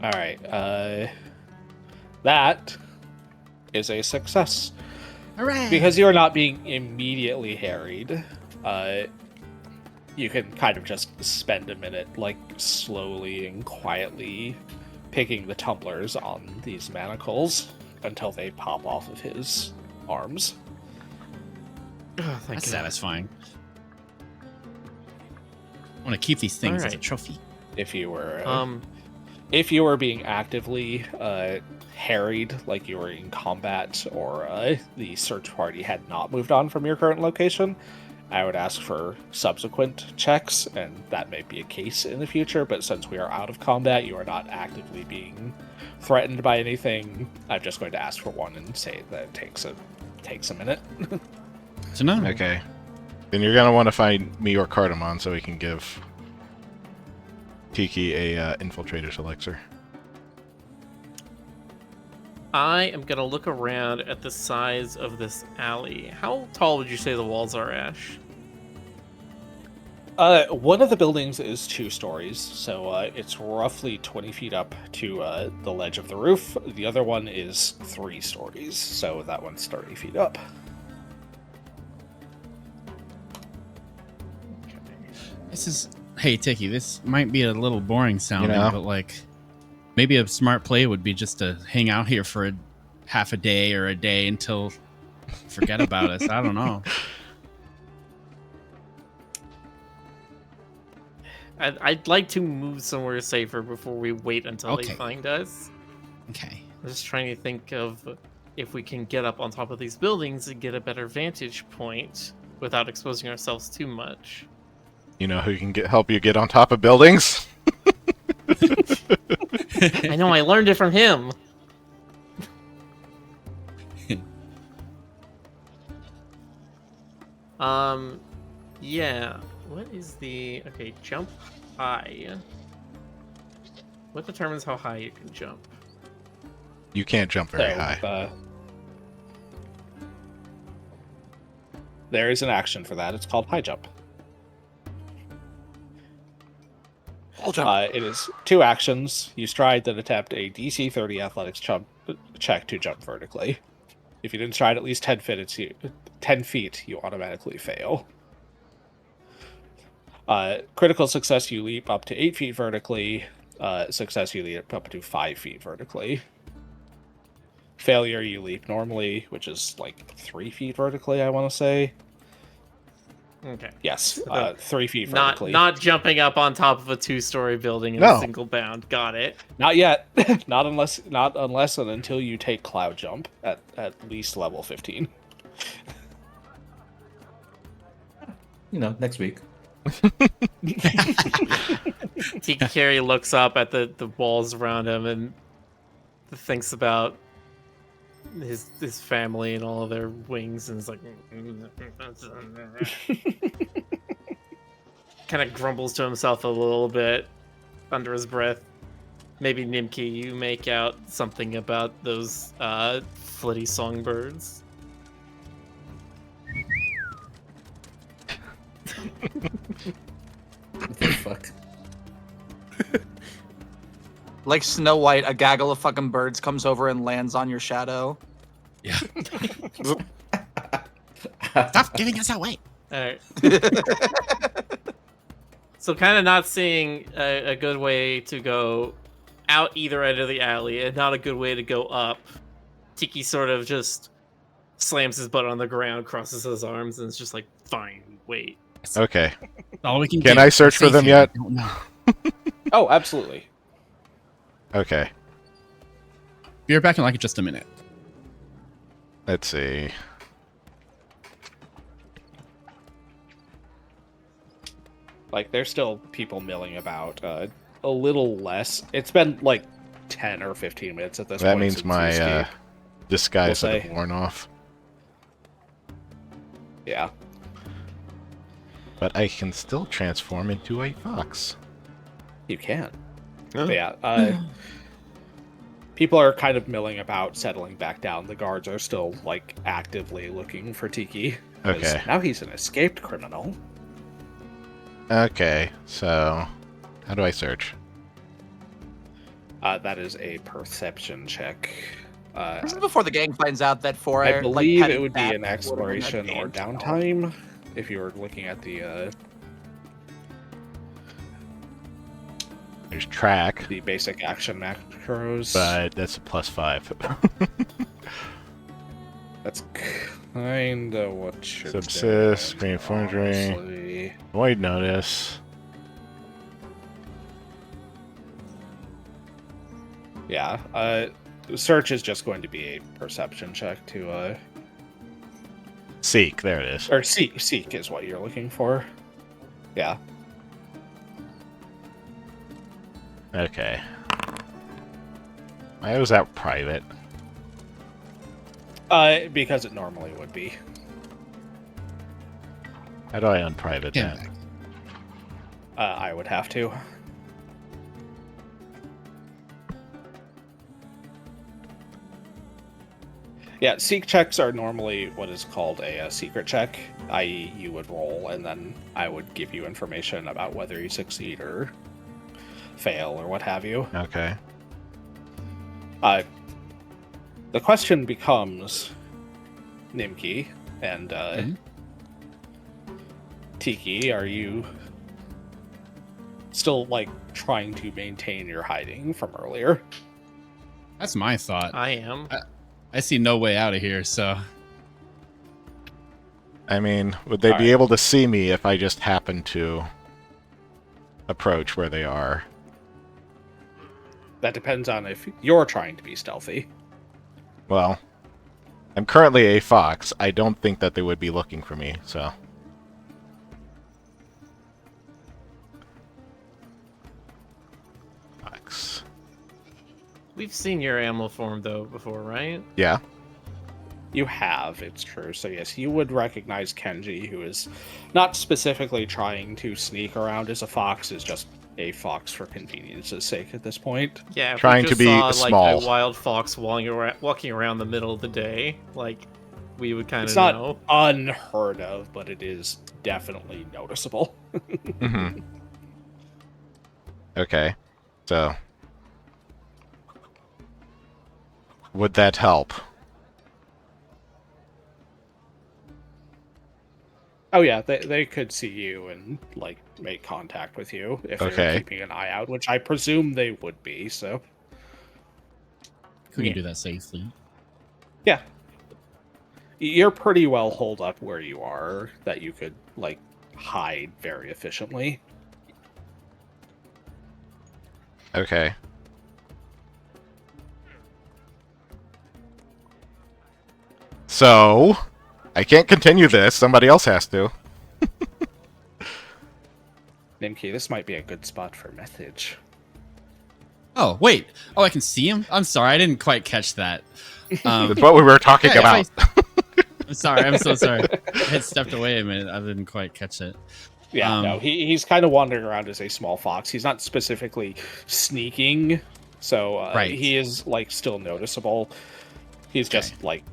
All right. That is a success. Hooray! Because you are not being immediately harried. You can kind of just spend a minute, slowly and quietly picking the tumblers on these manacles until they pop off of his arms. Oh, thank That's God. satisfying. I want to keep these things as a Alright. trophy. If you were being actively harried, like you were in combat, or the search party had not moved on from your current location, I would ask for subsequent checks, and that may be a case in the future, but since we are out of combat, you are not actively being threatened by anything, I'm just going to ask for one and say that it takes a minute. So no. Okay. Then you're going to want to find me or Cardamon so we can give Tiki a infiltrator's elixir. I am gonna look around at the size of this alley. How tall would you say the walls are, Ash? One of the buildings is 2 stories, so it's roughly 20 feet up to the ledge of the roof. The other one is 3 stories, so that one's 30 feet up. Hey, Tiki, this might be a little boring sounding, You know? but maybe a smart play would be just to hang out here for half a day or a day until forget about us. I don't know. I'd like to move somewhere safer before we wait until they Okay. find us. Okay. I'm just trying to think of if we can get up on top of these buildings and get a better vantage point without exposing ourselves too much. You know who can help you get on top of buildings? I know, I learned it from him. Yeah. What is okay, jump high. What determines how high you can jump? You can't jump very high. There is an action for that. It's called high jump. I'll jump. It is 2 actions. You stride, then attempt a DC 30 athletics check to jump vertically. If you didn't stride at least 10 feet, you automatically fail. Critical success, you leap up to 8 feet vertically. Success, you leap up to 5 feet vertically. Failure, you leap normally, which is 3 feet vertically, I want to say. Okay. Yes, 3 feet vertically. Not jumping up on top of a 2-story building in No. a single bound. Got it. Not yet. not unless and until you take cloud jump at least level 15. Next week. Tiki Carey looks up at the walls around him and thinks about his family and all of their wings and is like kind of grumbles to himself a little bit under his breath. Maybe Nimki, you make out something about those flitty songbirds. What the fuck? Like Snow White, a gaggle of fucking birds comes over and lands on your shadow. Yeah. Stop giving us away. Alright. So kind of not seeing a good way to go out either end of the alley and not a good way to go up. Tiki sort of just slams his butt on the ground, crosses his arms, and is just like, "Fine, wait." Okay. All we can Can do. I search We're for them safe here. yet? I don't know. Oh, absolutely. Okay. Be right back in like just a minute. Let's see. Like, there's still people milling about. A little less. It's been like 10 or 15 minutes at this That point. means since you my escaped. disguise We'll would say. have worn off. Yeah. But I can still transform into a fox. You can. Oh. But yeah, people are kind of milling about, settling back down. The guards are still, like, actively looking for Tiki. 'cause Okay. Now he's an escaped criminal. Okay, so how do I search? That is a perception check. This is before the gang finds out that for I believe petty it would be theft an would've been a exploration or game show. downtime if you were looking at the There's track, basic action macros. but that's a +5. That's kinda what you're Subsist, doing, screen forgery. honestly. Void notice. Yeah, search is just going to be a perception check to Seek, there it is. or seek is what you're looking for. Yeah. Okay. Why was that private? Because it normally would be. How do I unprivate Yeah. that? I would have to. Yeah, seek checks are normally what is called a secret check, i.e. you would roll, and then I would give you information about whether you succeed or fail or what have you. Okay. The question becomes, Nimki and Mhm. Tiki, are you still, like, trying to maintain your hiding from earlier? That's my thought. I am. I see no way out of here, so I mean, would they be Alright. able to see me if I just happen to approach where they are? That depends on if you're trying to be stealthy. Well, I'm currently a fox. I don't think that they would be looking for me, so... Fox. We've seen your animal form though before, right? Yeah. You have, it's true. So yes, you would recognize Kenji, who is not specifically trying to sneak around as a fox, is just a fox for convenience's sake at this point. Yeah. If Trying we to just be saw, small. like a wild fox walking around the middle of the day, like we would kind It's of not know. unheard of, but it is definitely noticeable. Mm-hmm. Okay. So... would that help? Oh yeah, they could see you and, like, make contact with you if Okay. they're keeping an eye out, which I presume they would be, so... we Yeah. can do that safely. Yeah. You're pretty well holed up where you are, that you could, like, hide very efficiently. Okay. So... I can't continue this. Somebody else has to. Nimki, this might be a good spot for message. Oh wait! Oh, I can see him. I'm sorry, I didn't quite catch that. That's what we were talking yeah, about. I'm sorry. I'm so sorry. I had stepped away a minute. I didn't quite catch it. Yeah, no, he's kind of wandering around as a small fox. He's not specifically sneaking, so Right. he is, like, still noticeable. He's just, Okay. like,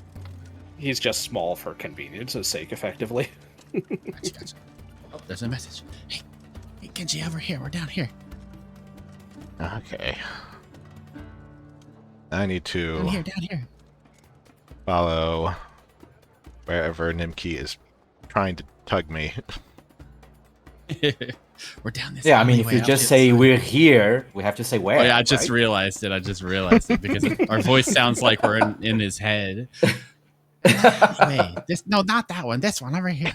he's just small for convenience's sake, effectively. Gotcha. Oh, there's a message. Hey, Genji, over here. We're down here. Okay. I need Down to here. Down here. follow wherever Nimki is trying to tug me. We're down this. Yeah, I mean, if alleyway you up just to say the- we're here, we have to say where. Oh yeah, I just right? realized it. I just realized it because our voice sounds like we're in his head. Wait, this no, not that one. This one over here.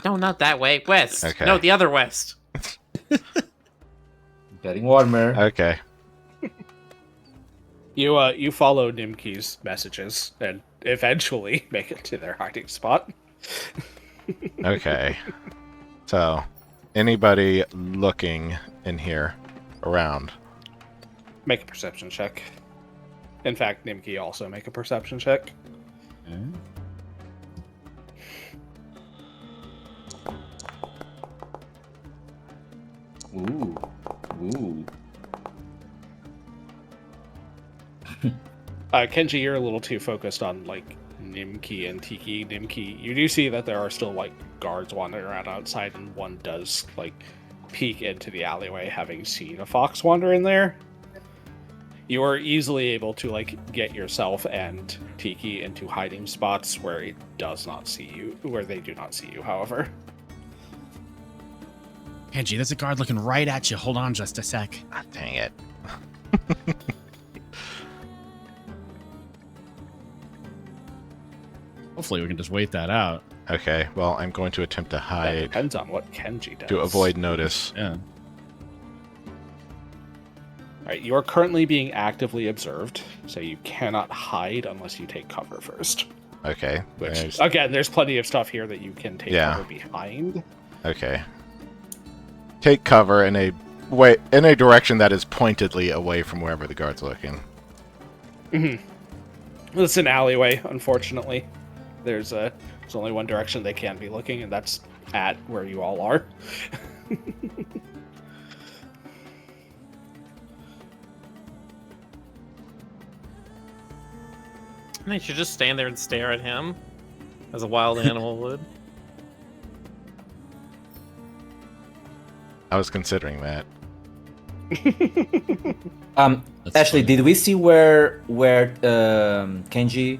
No, not that way. West. Okay. No, the other west. Getting warmer. Okay. You follow Nimki's messages and eventually make it to their hiding spot. Okay. So, anybody looking in here around? Make a perception check. In fact, Nimki also make a perception check. Ooh. Ooh. Kenji, you're a little too focused on like Nimki and Tiki. Nimki, you do see that there are still like guards wandering around outside, and one does like peek into the alleyway, having seen a fox wander in there. You are easily able to like get yourself and Tiki into hiding spots where it does not see you, where they do not see you. However, Kenji, there's a guard looking right at you. Hold on just a sec. Ah, dang it. Hopefully we can just wait that out. Okay, well, I'm going to attempt to that hide depends on what Kenji does. to avoid notice. Yeah. All right, you are currently being actively observed, so you cannot hide unless you take cover first. Okay. Which, there's- again, there's plenty of stuff here that you can take Yeah. cover behind. Okay. Take cover in a direction that is pointedly away from wherever the guard's looking. It's an alleyway, unfortunately. There's only one direction they can be looking, and that's at where you all are. They should just stand there and stare at him, as a wild animal would. I was considering that. That's Ashley, funny. did we see where Kenji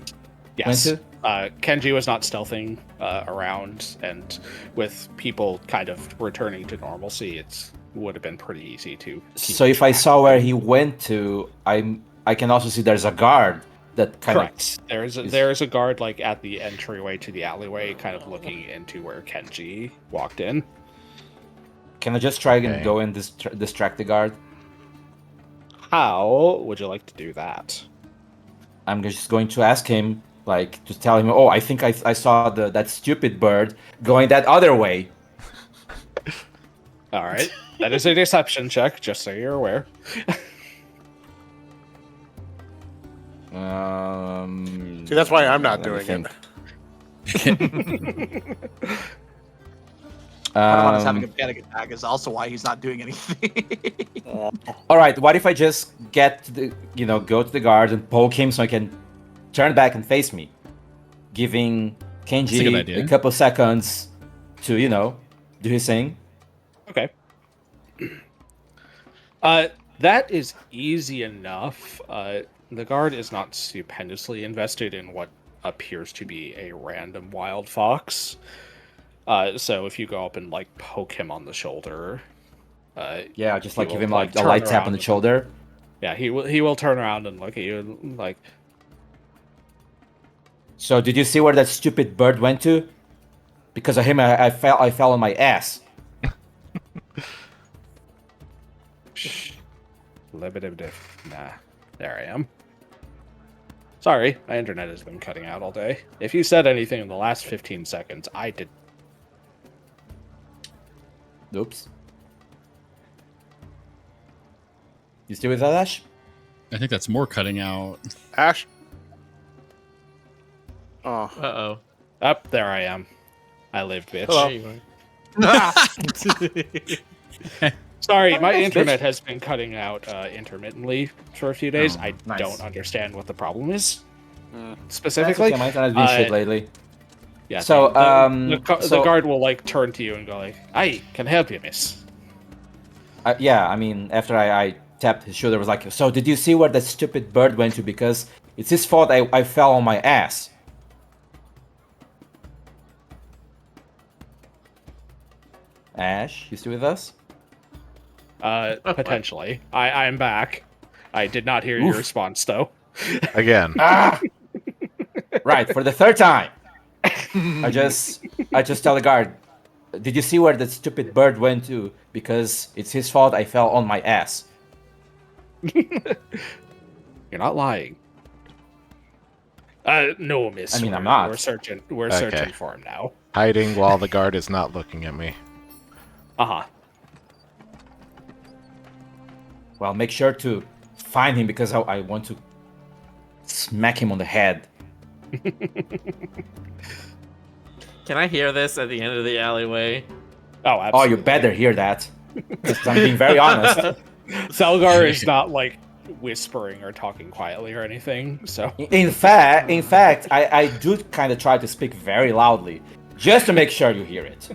Yes. went to? Kenji was not stealthing around, and with people kind of returning to normalcy, it would have been pretty easy to. keep So if I track. saw where he went to, I can also see there's a guard that kind Correct. There's a guard like at the entryway to the alleyway, kind of looking into where Kenji walked in. of. Can I just try Okay. and go and distract the guard? How would you like to do that? I'm just going to ask him, like, to tell him, oh, I think I saw that stupid bird going that other way. All right, that is a deception check, just so you're aware. See, that's why I'm not let me doing think. it. Patamon is having a panic attack is also why he's not doing anything. All right, what if I just get to the, go to the guard and poke him so I can turn back and face me, giving That's a good Kenji idea. a couple seconds to, do his thing. Okay. That is easy enough. The guard is not stupendously invested in what appears to be a random wild fox. So if you go up and like poke him on the shoulder, Yeah, just He like give will, him like, like a turn light tap around on the and- shoulder. yeah, he will turn around and look at you like, So did you see where that stupid bird went to? Because of him, I fell on my ass. nah, there I am. Sorry, my internet has been cutting out all day. If you said anything in the last 15 seconds, I did. Oops. You still with that, Ash? I think that's more cutting out. Ash? Oh, Uh-oh. Up there I am. I lived, bitch. Hello. There you are. Sorry, my Thanks, internet bitch. has been cutting out intermittently for a few days. Oh, I nice. don't understand what the problem is Mm. specifically. That's okay, my internet's been shit lately. Yeah. So, the guard will like turn to you and go like, "I can help you, miss." Yeah, I mean, after I tapped his shoulder, I was like, so did you see where that stupid bird went to? Because it's his fault I fell on my ass. Ash, you still with us? Potentially. I am back. I did not hear your Oof. response, though. Again. Ah! Right, for the third time. I just tell the guard, did you see where that stupid bird went to? Because it's his fault I fell on my ass. You're not lying. No, miss. I mean, I'm We're- not. We're searching. We're Okay. searching for him now. Hiding while the guard is not looking at me. Uh-huh. Well, make sure to find him because I want to smack him on the head. Can I hear this at the end of the alleyway? Oh, Oh, absolutely. you better hear that. Because I'm being very honest. Thalgar is not, like, whispering or talking quietly or anything, so... In fact, I do kind of try to speak very loudly, just to make sure you hear it.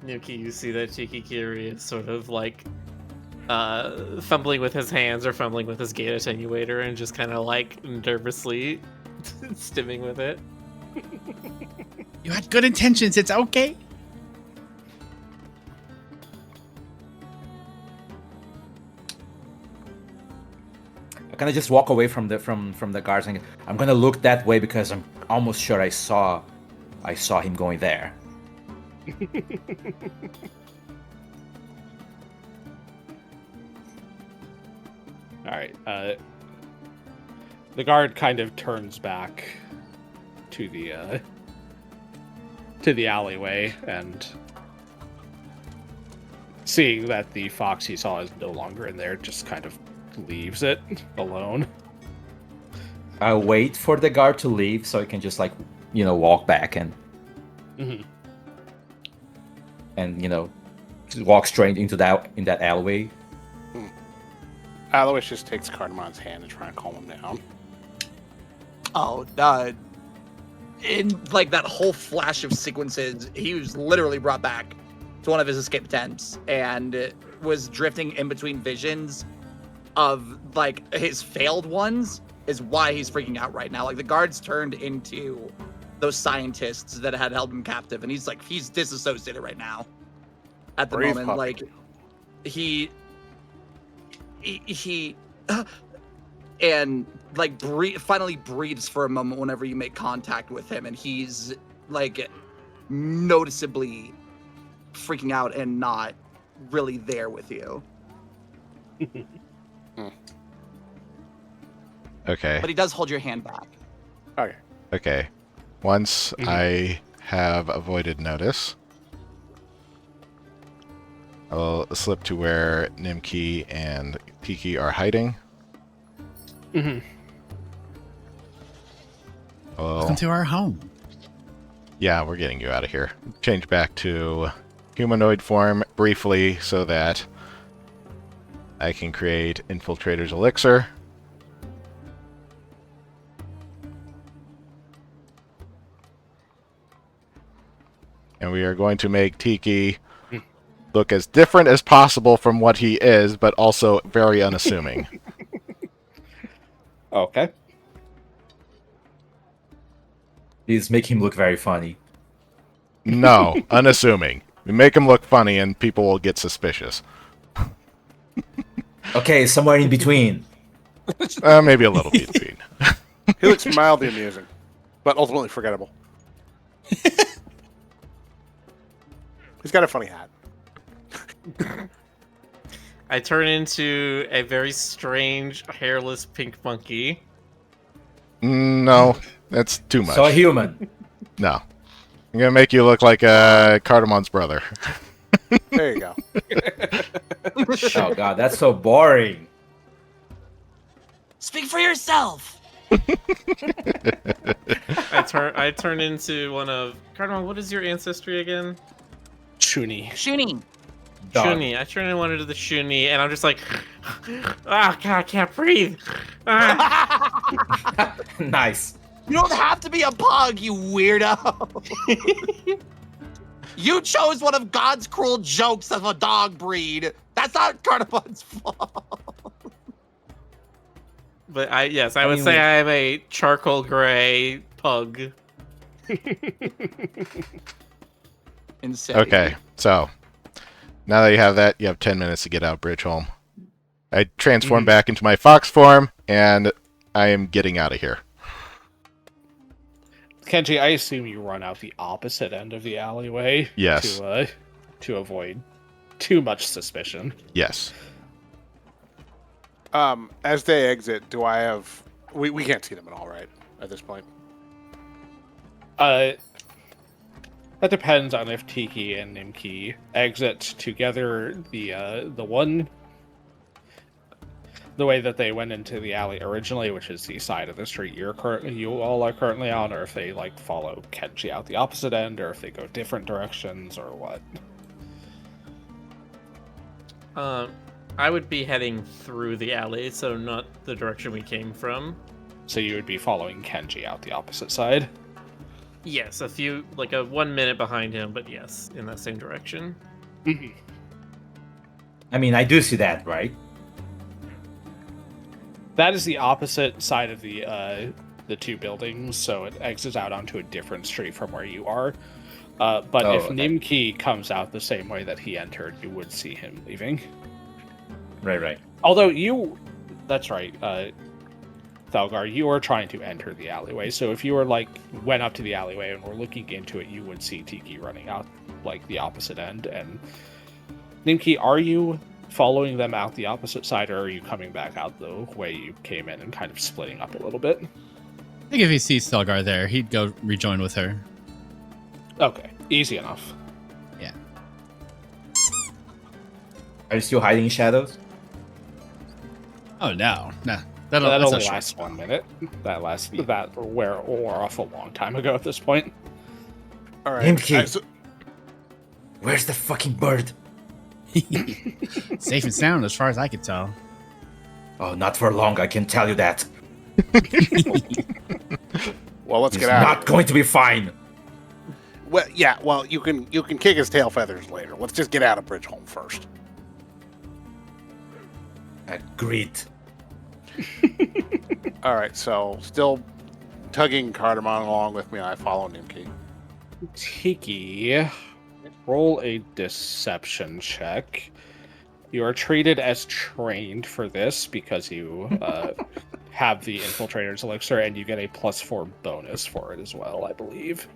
Nuki, you see that Chikikiri is sort of like fumbling with his hands or fumbling with his gate attenuator and just kind of like nervously stimming with it. You had good intentions. It's okay. I kind of just walk away from the guards and I'm gonna look that way because I'm almost sure I saw him going there. All right. The guard kind of turns back to the alleyway, and seeing that the fox he saw is no longer in there, just kind of leaves it alone. I wait for the guard to leave so I can just walk back and Mhm. walk straight into that alleyway. Alois just takes Cardamon's hand and try and calm him down. Oh, in like that whole flash of sequences, he was literally brought back to one of his escape attempts and was drifting in between visions of like his failed ones is why he's freaking out right now. Like the guards turned into those scientists that had held him captive, and he's disassociated right now at the Brave moment. puppy. Like he and like finally breathes for a moment whenever you make contact with him, and he's like noticeably freaking out and not really there with you. Okay. But he does hold your hand back. Okay. Okay. Once I have avoided notice, I'll slip to where Nimki and Tiki are hiding. Mm-hmm. Welcome to our home. Yeah, we're getting you out of here. Change back to humanoid form briefly so that I can create Infiltrator's Elixir. And we are going to make Tiki look as different as possible from what he is, but also very unassuming. Okay. Please make him look very funny. No, unassuming. We make him look funny and people will get suspicious. Okay, somewhere in between. Maybe a little bit between. He looks mildly amusing, but ultimately forgettable. He's got a funny hat. I turn into a very strange, hairless pink monkey. No, that's too much. So a human. No. I'm gonna make you look like Cardamon's brother. There you go. Oh god, that's so boring. Speak for yourself. I turn into one of Cardamom. What is your ancestry again? Chuni. Shooning. Dog. Shuni. I turn into one of the Shuni, and I'm just like, ah, God, I can't breathe. Ah. Nice. You don't have to be a pug, you weirdo. You chose one of God's cruel jokes of a dog breed. That's not Cardamon's fault. But I would mean, say I am a charcoal gray pug. Insane. Okay, so now that you have that, you have 10 minutes to get out Bridgeholm. I transform back into my fox form, and I am getting out of here. Kenji, I assume you run out the opposite end of the alleyway. Yes. To avoid too much suspicion. Yes. As they exit, do I have? We can't see them at all, right? At this point. That depends on if Tiki and Nimki exit together. The way that they went into the alley originally, which is the side of the street you all are currently on, or if they like follow Kenji out the opposite end, or if they go different directions, or what. I would be heading through the alley, so not the direction we came from. So you would be following Kenji out the opposite side? Yes, a 1 minute behind him, but yes, in that same direction. I mean, I do see that, right? That is the opposite side of the two buildings, so it exits out onto a different street from where you are. But if Nimki comes out the same way that he entered, you would see him leaving. Right. Although that's right, Thalgar, you are trying to enter the alleyway, so if you went up to the alleyway and were looking into it, you would see Tiki running out the opposite end. And Nimki, are you following them out the opposite side, or are you coming back out the way you came in and kind of splitting up a little bit? I think if he sees Stelgar there, he'd go rejoin with her. Okay, easy enough. Yeah. Are you still hiding in shadows? Oh no. That that's only a short lasts 1 minute. That wore off a long time ago at this point. All right. Nimki, where's the fucking bird? Safe and sound, as far as I could tell. Oh, not for long, I can tell you that. Well, let's He's get out. not going to be fine. Well, yeah. Well, you can kick his tail feathers later. Let's just get out of Bridgeholm first. Agreed. All right. So, still tugging Cardamom along with me, I follow Nimki. Tiki, roll a deception check. You are treated as trained for this because you have the Infiltrator's Elixir, and you get a +4 bonus for it as well, I believe.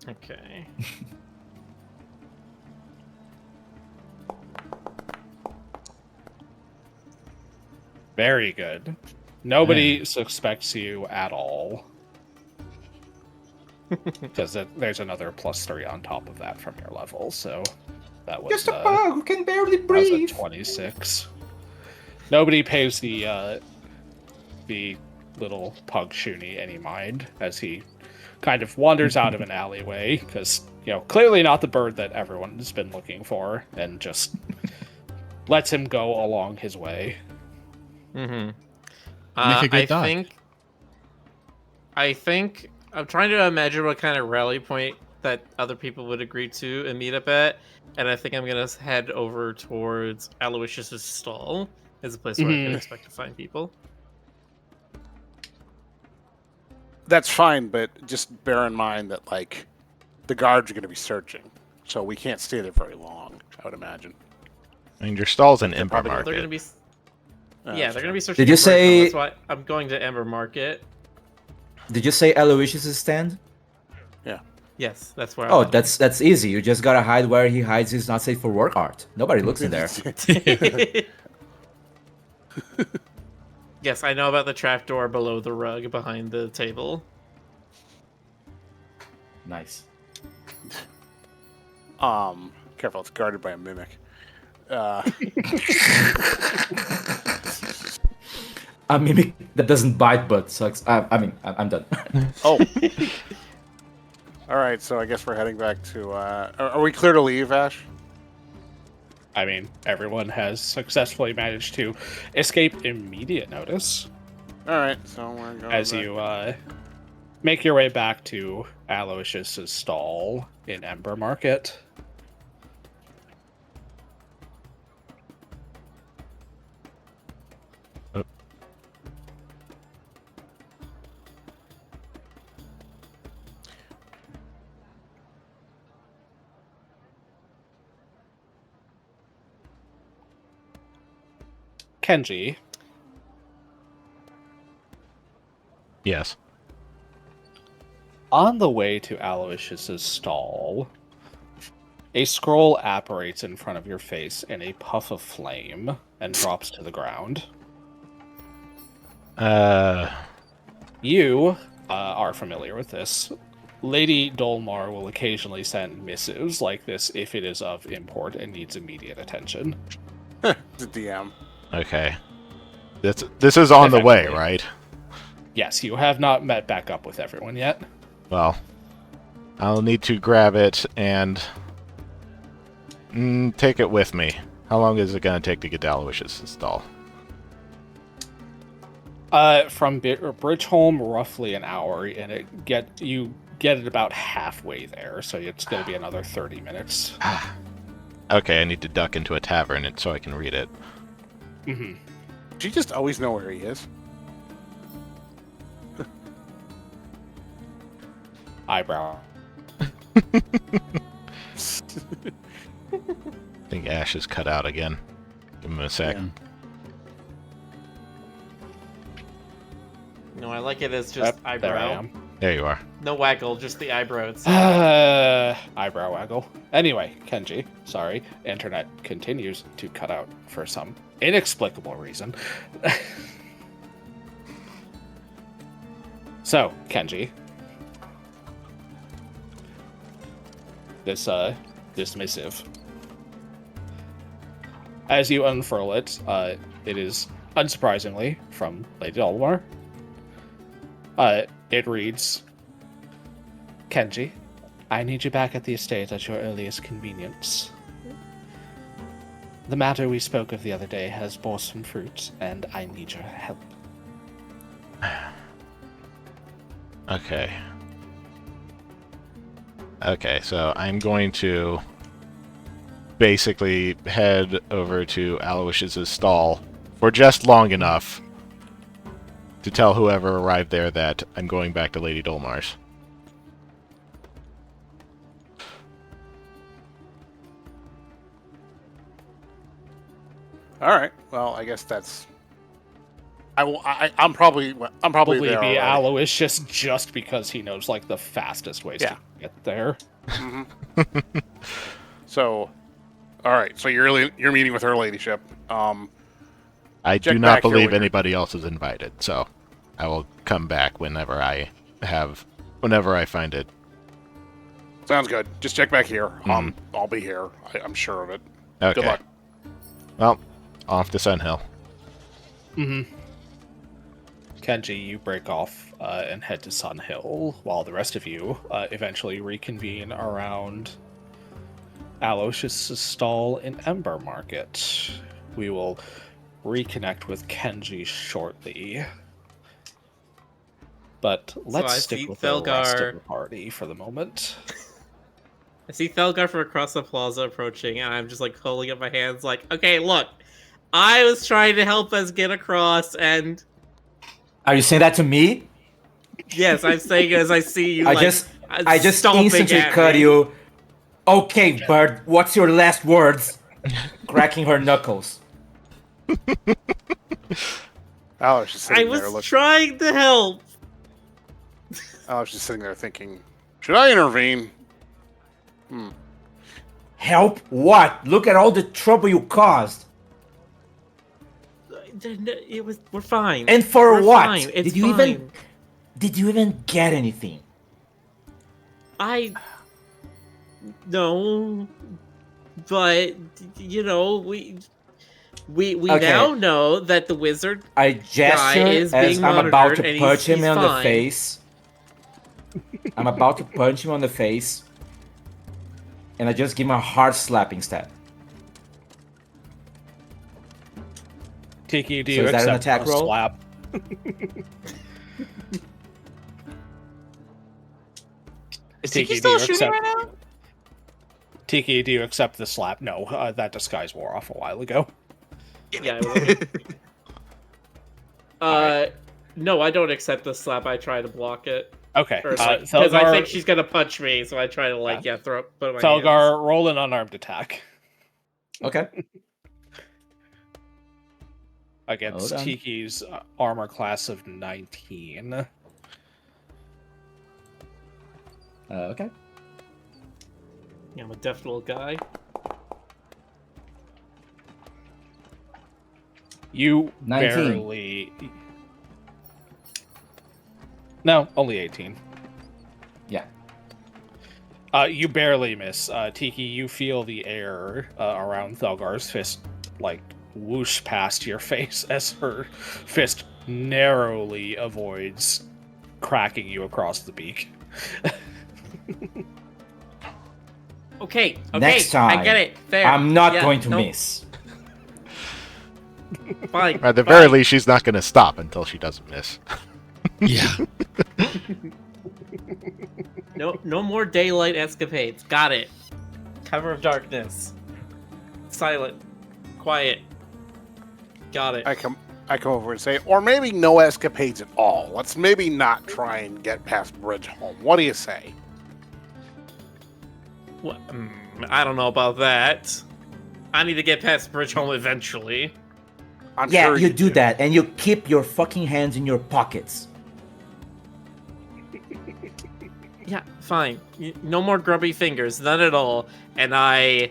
Okay. Very good. Nobody suspects you at all. Because there's another +3 on top of that from your level, so that was Just a bug who can barely that was a breathe. 26. Nobody pays the little pug Shuni any mind as he kind of wanders out of an alleyway, because clearly not the bird that everyone has been looking for, and just lets him go along his way. Mm-hmm. Make a good dog. I think I'm trying to imagine what kind of rally point that other people would agree to and meet up at, and I think I'm gonna head over towards Aloysius's stall as a place where I can expect to find people. That's fine, but just bear in mind that the guards are going to be searching, so we can't stay there very long. I would imagine. I mean, your stall's in Ember They're gonna Market. be. Oh, Yeah, that's they're gonna true. be searching. Did you for Bridgeholm, say- That's why I'm going to Ember Market. Did you say Aloysius' stand? Yes, that's where. Oh, I'm that's easy. You just gotta hide where he hides his not safe for work art. Nobody looks in there. Yes, I know about the trapdoor below the rug behind the table. Nice. Careful, it's guarded by a mimic. A mimic that doesn't bite but sucks. I'm done. Oh. All right, so I guess we're heading back to. Are we clear to leave, Ash? I mean, everyone has successfully managed to escape immediate notice All right, so we're going. as back. you make your way back to Aloysius' stall in Ember Market. Kenji, Yes. on the way to Aloysius's stall, a scroll apparates in front of your face in a puff of flame and drops to the ground. You are familiar with this. Lady Dolmar will occasionally send missives like this if it is of import and needs immediate attention. The DM. Okay. This is on the way, Effectively. right? Yes, you have not met back up with everyone yet. Well, I'll need to grab it and take it with me. How long is it going to take to get to Aloysius' stall? From Bridgeholm, roughly an hour, and you get it about halfway there, so it's going to be another 30 minutes. Okay, I need to duck into a tavern so I can read it. Mm-hmm. Do you just always know where he is? Eyebrow. I think Ash is cut out again. Give him a sec. Yeah. No, I like it as just There I eyebrow. am. There you are. No waggle, just the eyebrows. Eyebrow waggle. Anyway, Kenji, sorry, internet continues to cut out for some inexplicable reason. So, Kenji, this missive. As you unfurl it, it is unsurprisingly from Lady Dolmar. It reads, Kenji, I need you back at the estate at your earliest convenience. The matter we spoke of the other day has bore some fruit, and I need your help. Okay. Okay, so I'm going to basically head over to Aloysius' stall for just long enough to tell whoever arrived there that I'm going back to Lady Dolmar's. All right. Well, I guess that's. I'm probably Probably there be already. Aloysius just because he knows like the fastest ways Yeah. to get there. Mhm. So, all right. So you're meeting with her ladyship. I Check do not back here believe when you're- anybody else is invited, so I will come back whenever I find it. Sounds good. Just check back here. I'll be here. I'm sure of it. Okay. Good luck. Well, off to Sunhill. Mm-hmm. Kenji, you break off and head to Sun Hill, while the rest of you eventually reconvene around Aloysius' stall in Ember Market. We will reconnect with Kenji shortly. But let's I stick see with the rest Thelgar. of the party for the moment. I see Thelgar from across the plaza approaching, and I'm just like holding up my hands, like, okay, look, I was trying to help us get across, and Are you saying that to me? yes, I'm saying as I see you, I like, just stomping instantly at cut me. you. Okay, Bird, what's your last words? Cracking her knuckles. I was just I sitting was there looking. trying to help. I was just sitting there thinking, should I intervene? Help? What? Look at all the trouble you caused. We're fine. And for We're what? Fine. It's Did you fine. even get anything? No, but you know we Okay. now know that the wizard. I gesture is as being I'm about monitored to and punch him he's on the fine. face. I'm about to punch him on the face. And I just give him a hard slap instead. Tiki, do So you is that an accept attack a roll? slap? Is Tiki, Tiki do still you shooting accept- right now? Tiki, do you accept the slap? No, that disguise wore off a while ago. Yeah. No, I don't accept the slap. I try to block it. Okay, Because I think Thelgar, she's gonna punch me, so I try to put my hands. Thelgar, roll an unarmed attack. Okay. against Hold on. Tiki's armor class of 19. Okay. Yeah, I'm a deaf little guy. You 19. barely. No, only 18. Yeah. You barely miss. Tiki, you feel the air around Thelgar's fist, like, whoosh past your face as her fist narrowly avoids cracking you across the beak. Okay, Next time, I get it. Fair. I'm not Yeah, going to nope, miss. Fine. At the fine. very least, she's not going to stop until she doesn't miss. Yeah. No more daylight escapades. Got it. Cover of darkness. Silent. Quiet. Got it. I come over and say, or maybe no escapades at all. Let's maybe not try and get past Bridge Home. What do you say? What? I don't know about that. I need to get past Bridge Home eventually. I'm Yeah, sure you do that, and you keep your fucking hands in your pockets. Yeah, fine. No more grubby fingers, none at all. And I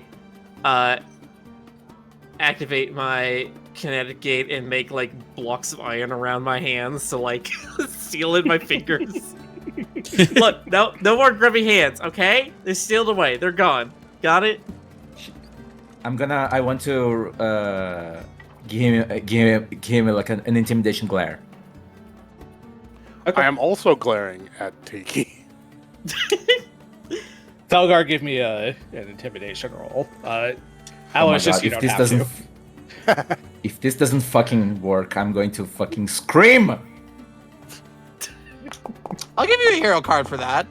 activate my kinetic gate and make like blocks of iron around my hands to like seal in my fingers. Look, no more grubby hands, okay? They're sealed away. They're gone. Got it? I want to give him like an intimidation glare. I am also glaring at Tiki. Thelgar, give me an intimidation roll. Oh my Aloysius, God, you don't have to. If this doesn't fucking work, I'm going to fucking scream. I'll give you a hero card for that.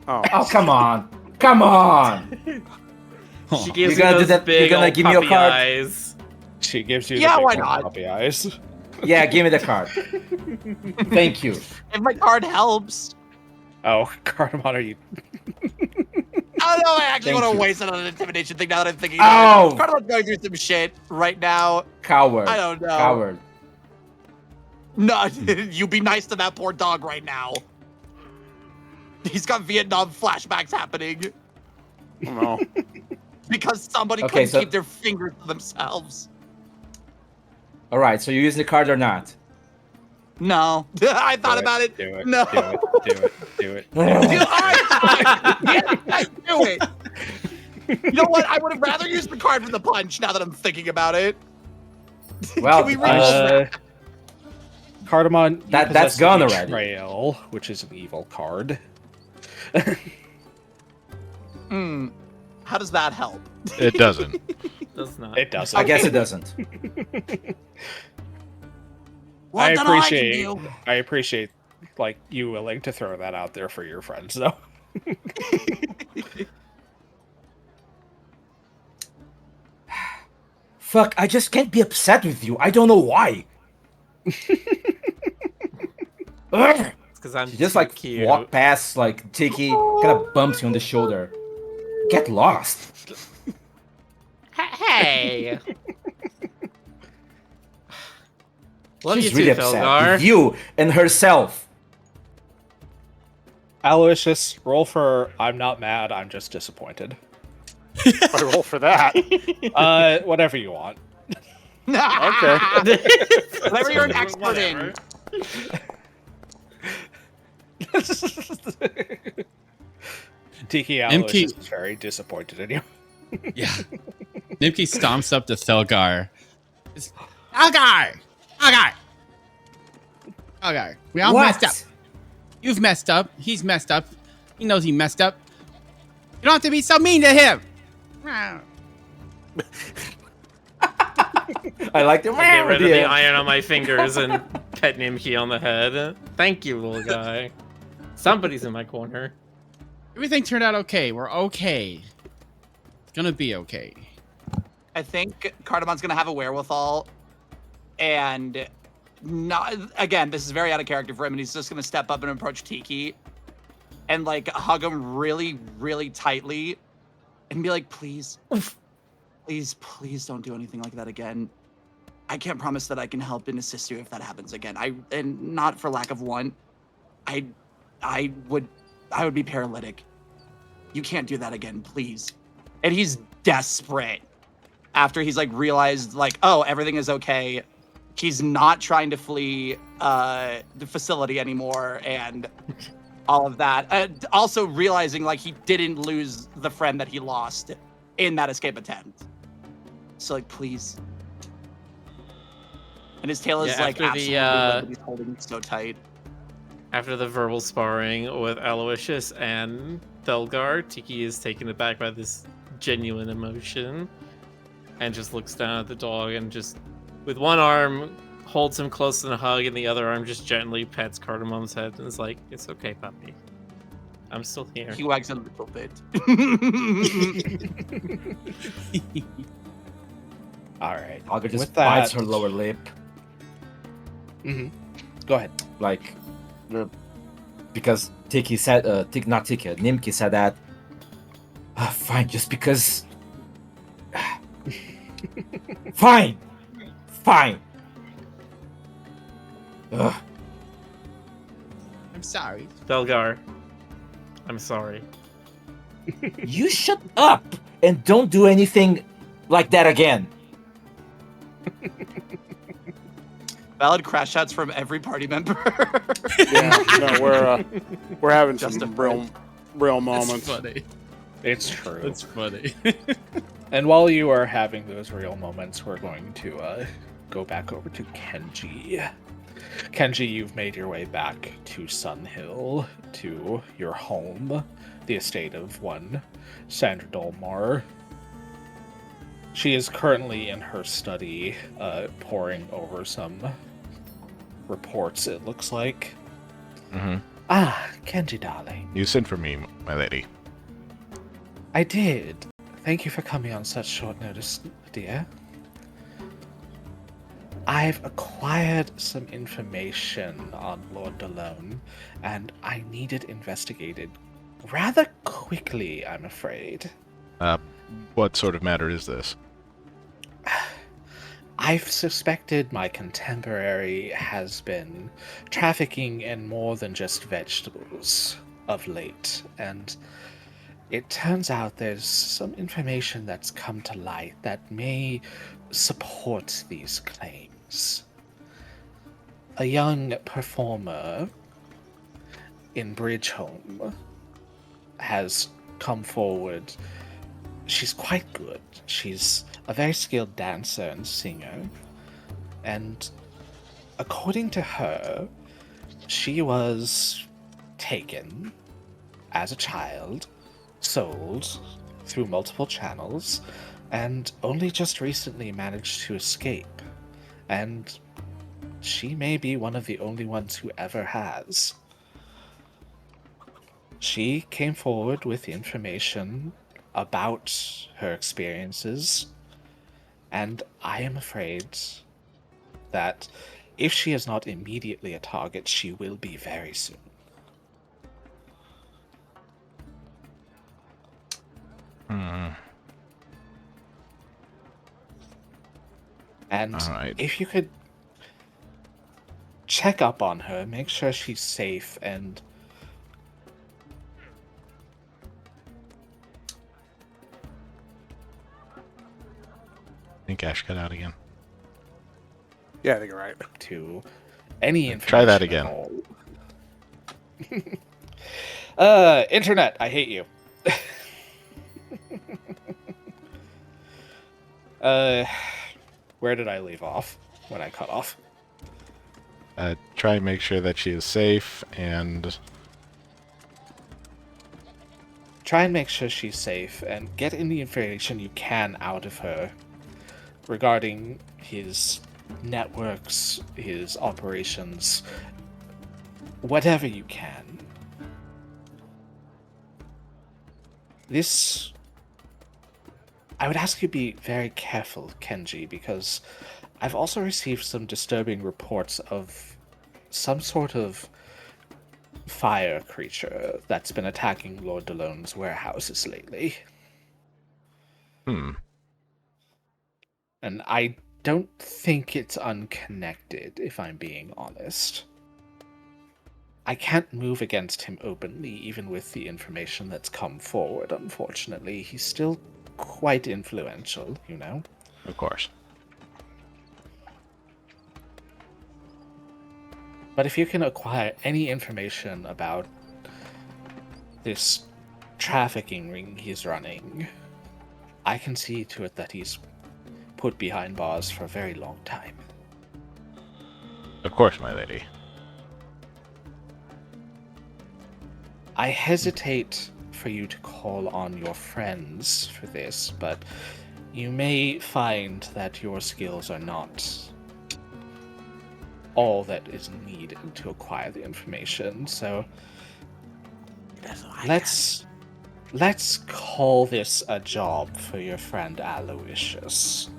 Oh, Oh, come on. Come on. She gives You're gonna me do those that- you're big gonna old give me a puppy card? eyes. She gives you Yeah, the big why old not? puppy eyes. Yeah, give me the card. Thank you. If my card helps. Oh, Cardamon, are you... I don't know. I actually Thank want to you. waste it on an intimidation thing now that I'm thinking. Ow! About it. Carnival's going through some shit right now. Coward. I don't know. Coward. No, you be nice to that poor dog right now. He's got Vietnam flashbacks happening no. because somebody Okay, couldn't so- keep their fingers to themselves. All right, so you use the card or not? No, I thought about it. Do it. No. Do it. Do it. Dude, all right, fine. Yes, do it. You know what? I would have rather used the card for the punch now that I'm thinking about it. Well, Can we reroll that? Cardamon, you That's possess gone the already. Betrayal, which is an evil card. How does that help? It doesn't. Does not. It doesn't. I guess it doesn't. Well, I then all I can appreciate, do. I appreciate, like, you willing to throw that out there for your friends, though. Fuck, I just can't be upset with you. I don't know why. Ugh. Because I'm She just too like cute. walk past like Tiki, kind of bumps you on the shoulder. Get lost. Hey. Love She's you really too, upset Felgar. with you and herself. Aloysius, roll for I'm not mad, I'm just disappointed. I roll for that. Whatever you want. Okay. Whatever you're an expert in. Tiki MK Aloysius is very disappointed in you. Yeah. Nimke stomps up to Thelgar. Thelgar! Thelgar! Thelgar, we all What? messed up. You've messed up. He's messed up. He knows he messed up. You don't have to be so mean to him. I like the Get rid of the idea. iron on my fingers and pet Nimki on the head. Thank you, little guy. Somebody's in my corner. Everything turned out okay. We're okay. It's gonna be okay. I think Cardamon's gonna have a wherewithal, and not again. This is very out of character for him, and he's just gonna step up and approach Tiki, and like hug him really, really tightly, and be like, "Please, please, please don't do anything like that again. I can't promise that I can help and assist you if that happens again. And not for lack of want. I would be paralytic. You can't do that again, please. And he's desperate after he's like realized like, oh, everything is okay. He's not trying to flee the facility anymore and all of that. Also realizing like he didn't lose the friend that he lost in that escape attempt. So like, please. And his tail is Yeah, like after absolutely limp, but he's holding it so tight. After the verbal sparring with Aloysius and Delgar, Tiki is taken aback by this genuine emotion and just looks down at the dog and just, with one arm, holds him close in a hug, and the other arm just gently pets Cardamom's head and is like, "It's okay, puppy. I'm still here." He wags a little bit. All right. Olga just With that- bites her lower lip, Go ahead. like, because Tiki said, not Tiki, Nimki said that. Fine, just because. Fine. Ugh. I'm sorry. Delgar, I'm sorry. You shut up and don't do anything like that again. Valid crash shots from every party member. Yeah, no, we're having Just some a real That's moments. funny. It's true. That's funny. And while you are having those real moments, we're going to go back over to Kenji. Kenji, you've made your way back to Sun Hill, to your home, the estate of one Sandra Dolmar. She is currently in her study, poring over some reports, it looks like. Mm-hmm. Ah, Kenji, darling. You sent for me, my lady. I did. Thank you for coming on such short notice, dear. I've acquired some information on Lord Delone, and I need it investigated rather quickly, I'm afraid. What sort of matter is this? I've suspected my contemporary has been trafficking in more than just vegetables of late, and it turns out there's some information that's come to light that may support these claims. A young performer in Bridgeholm has come forward. She's quite good. She's a very skilled dancer and singer. And according to her, she was taken as a child, sold through multiple channels, and only just recently managed to escape. And she may be one of the only ones who ever has. She came forward with information about her experiences, and I am afraid that if she is not immediately a target, she will be very soon. And Alright. if you could check up on her, make sure she's safe, and I think Ash got out again. Yeah, I think you're right. to any information. Try that at again. all. Internet, I hate you. Where did I leave off when I cut off? Try and make sure that she is safe, and Try and make sure she's safe and get any information you can out of her regarding his networks, his operations, whatever you can. This... I would ask you to be very careful, Kenji, because I've also received some disturbing reports of some sort of fire creature that's been attacking Lord Delone's warehouses lately. And I don't think it's unconnected, if I'm being honest. I can't move against him openly, even with the information that's come forward, unfortunately. He's still quite influential, you know? Of course. But if you can acquire any information about this trafficking ring he's running, I can see to it that he's put behind bars for a very long time. Of course, my lady. I hesitate for you to call on your friends for this, but you may find that your skills are not all that is needed to acquire the information. So let's call this a job for your friend Aloysius.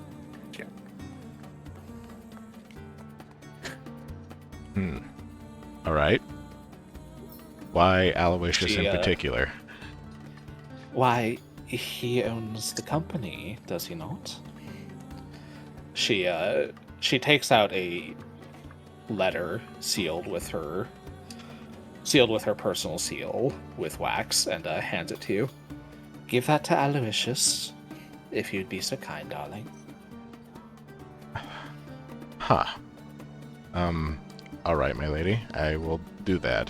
All right. Why Aloysius She, in particular? Why, he owns the company, does he not? She takes out a letter sealed with her personal seal with wax and hands it to you. Give that to Aloysius, if you'd be so kind, darling. Huh. All right, my lady. I will do that.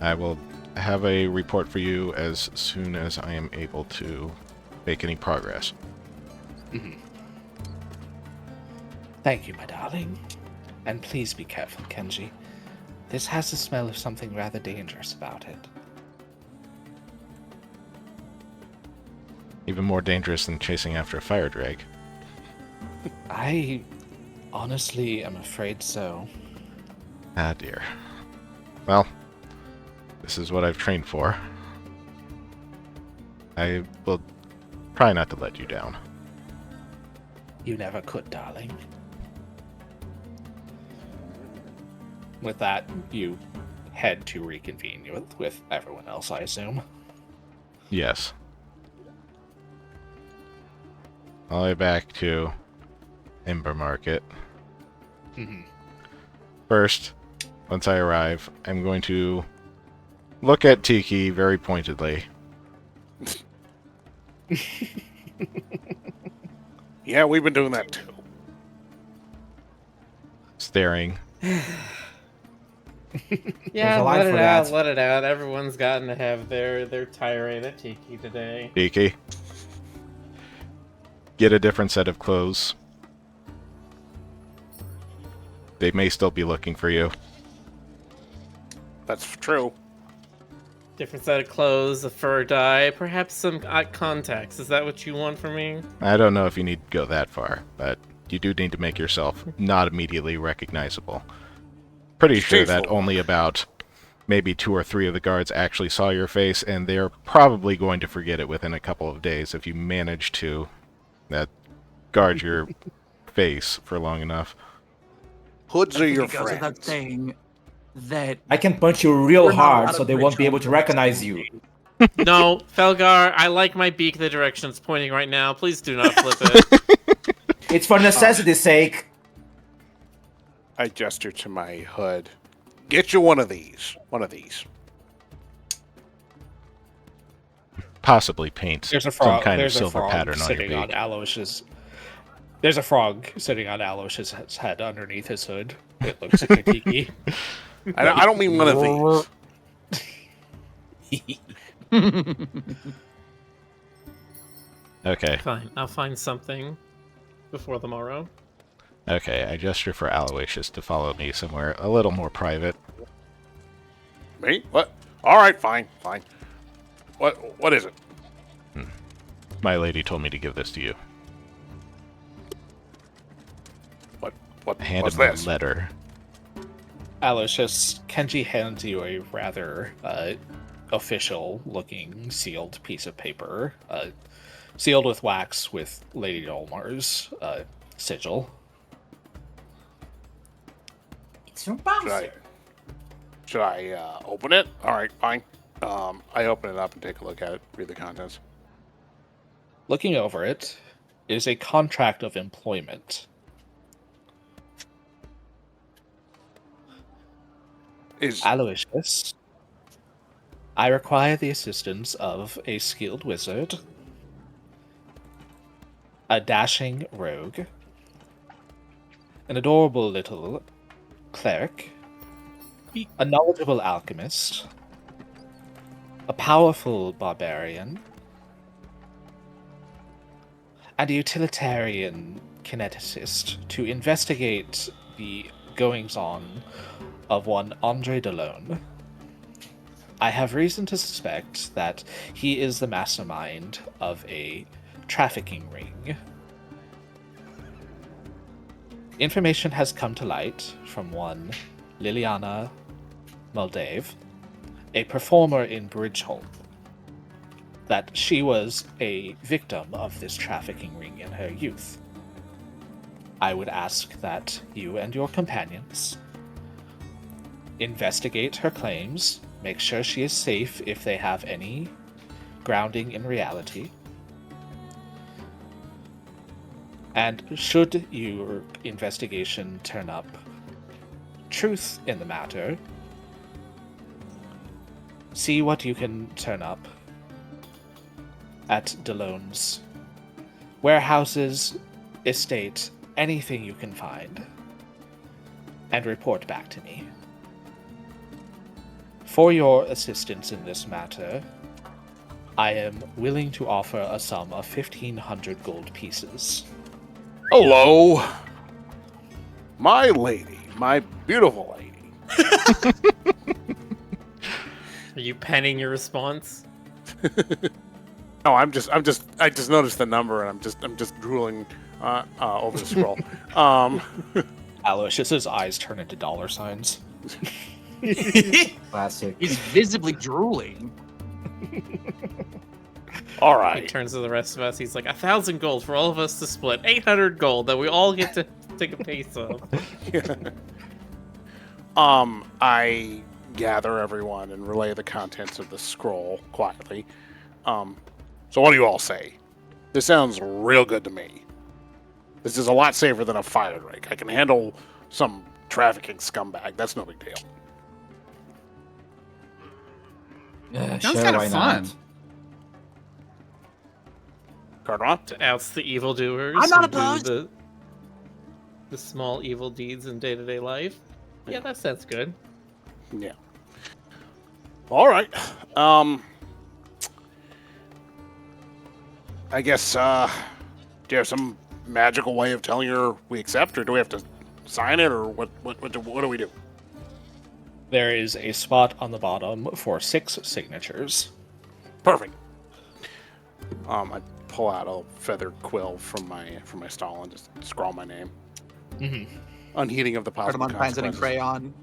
I will have a report for you as soon as I am able to make any progress. Mm-hmm. Thank you, my darling. And please be careful, Kenji. This has the smell of something rather dangerous about it. Even more dangerous than chasing after a fire drake. I honestly am afraid so. Ah, dear. Well, this is what I've trained for. I will try not to let you down. You never could, darling. With that, you head to reconvene with everyone else, I assume. Yes. All the way back to Ember Market. Mm-hmm. First, once I arrive, I'm going to look at Tiki very pointedly. Yeah, we've been doing that too. Staring. Yeah, a line let it for out, that. let it out. Everyone's gotten to have their tirade at Tiki today. Tiki. Get a different set of clothes. They may still be looking for you. That's true. Different set of clothes, a fur dye, perhaps some contacts. Is that what you want from me? I don't know if you need to go that far, but you do need to make yourself not immediately recognizable. Pretty sure that Shameful. only about maybe 2 or 3 of the guards actually saw your face, and they're probably going to forget it within a couple of days if you manage to guard your face for long enough. Hoods I are think your it goes without friends. saying that I can punch you real we're not hard allowed so to they won't be able to ritual recognize you. No, Felgar, I like my beak the direction it's pointing right now. Please do not flip it. It's for necessity's sake. I gesture to my hood. Get you one of these. One of these. Possibly paint There's a some frog. kind of There's a silver frog pattern on your sitting on beak. Aloysius. There's a frog sitting on Aloysius' head underneath his hood. It looks like a tiki. I don't mean one of these. Okay, Fine, I'll find something before the morrow. okay. I gesture for Aloysius to follow me somewhere a little more private. Me? What? All right, fine, fine. What is it? My lady told me to give this to you. What? I handed What's him a this? letter. Aloysius, Kenji hands you a rather official-looking sealed piece of paper, sealed with wax with Lady Dolmar's sigil. It's from Should I open it? All right, fine. I open it up and take a look at it. Read the contents. Looking over it is a contract of employment Is Aloysius, I require the assistance of a skilled wizard, a dashing rogue, an adorable little cleric, a knowledgeable alchemist, a powerful barbarian, and a utilitarian kineticist to investigate the goings-on of one Andre Delone. I have reason to suspect that he is the mastermind of a trafficking ring. Information has come to light from one Liliana Moldave, a performer in Bridgeholm, that she was a victim of this trafficking ring in her youth. I would ask that you and your companions investigate her claims, make sure she is safe if they have any grounding in reality, and should your investigation turn up truth in the matter, see what you can turn up at Delone's warehouses, estate, anything you can find, and report back to me. For your assistance in this matter, I am willing to offer a sum of 1,500 gold pieces. hello, my lady, my beautiful lady. Are you penning your response? No, I just noticed the number, and I'm just drooling over the scroll. Aloysius's eyes turn into dollar signs. Classic. He's visibly drooling. All He right. turns to the rest of us. He's like, 1,000 gold for all of us to split. 800 gold that we all get to take a piece of. I gather everyone and relay the contents of the scroll quietly. So what do you all say? This sounds real good to me. This is a lot safer than a fire rig. I can handle some trafficking scumbag. That's no big deal. Yeah, Sounds sure, kind why of not? fun. Cardron? To oust the evildoers. I'm not who do opposed. the small evil deeds in day-to-day life. Yeah, that sounds good. Yeah. All right. I guess, do you have some magical way of telling her we accept, or do we have to sign it, or what do we do? There is a spot on the bottom for 6 signatures. Perfect. I pull out a feathered quill from my stall and just scrawl my name. Mm-hmm. Unheeding of the possible Cardamom finds it in consequences. crayon.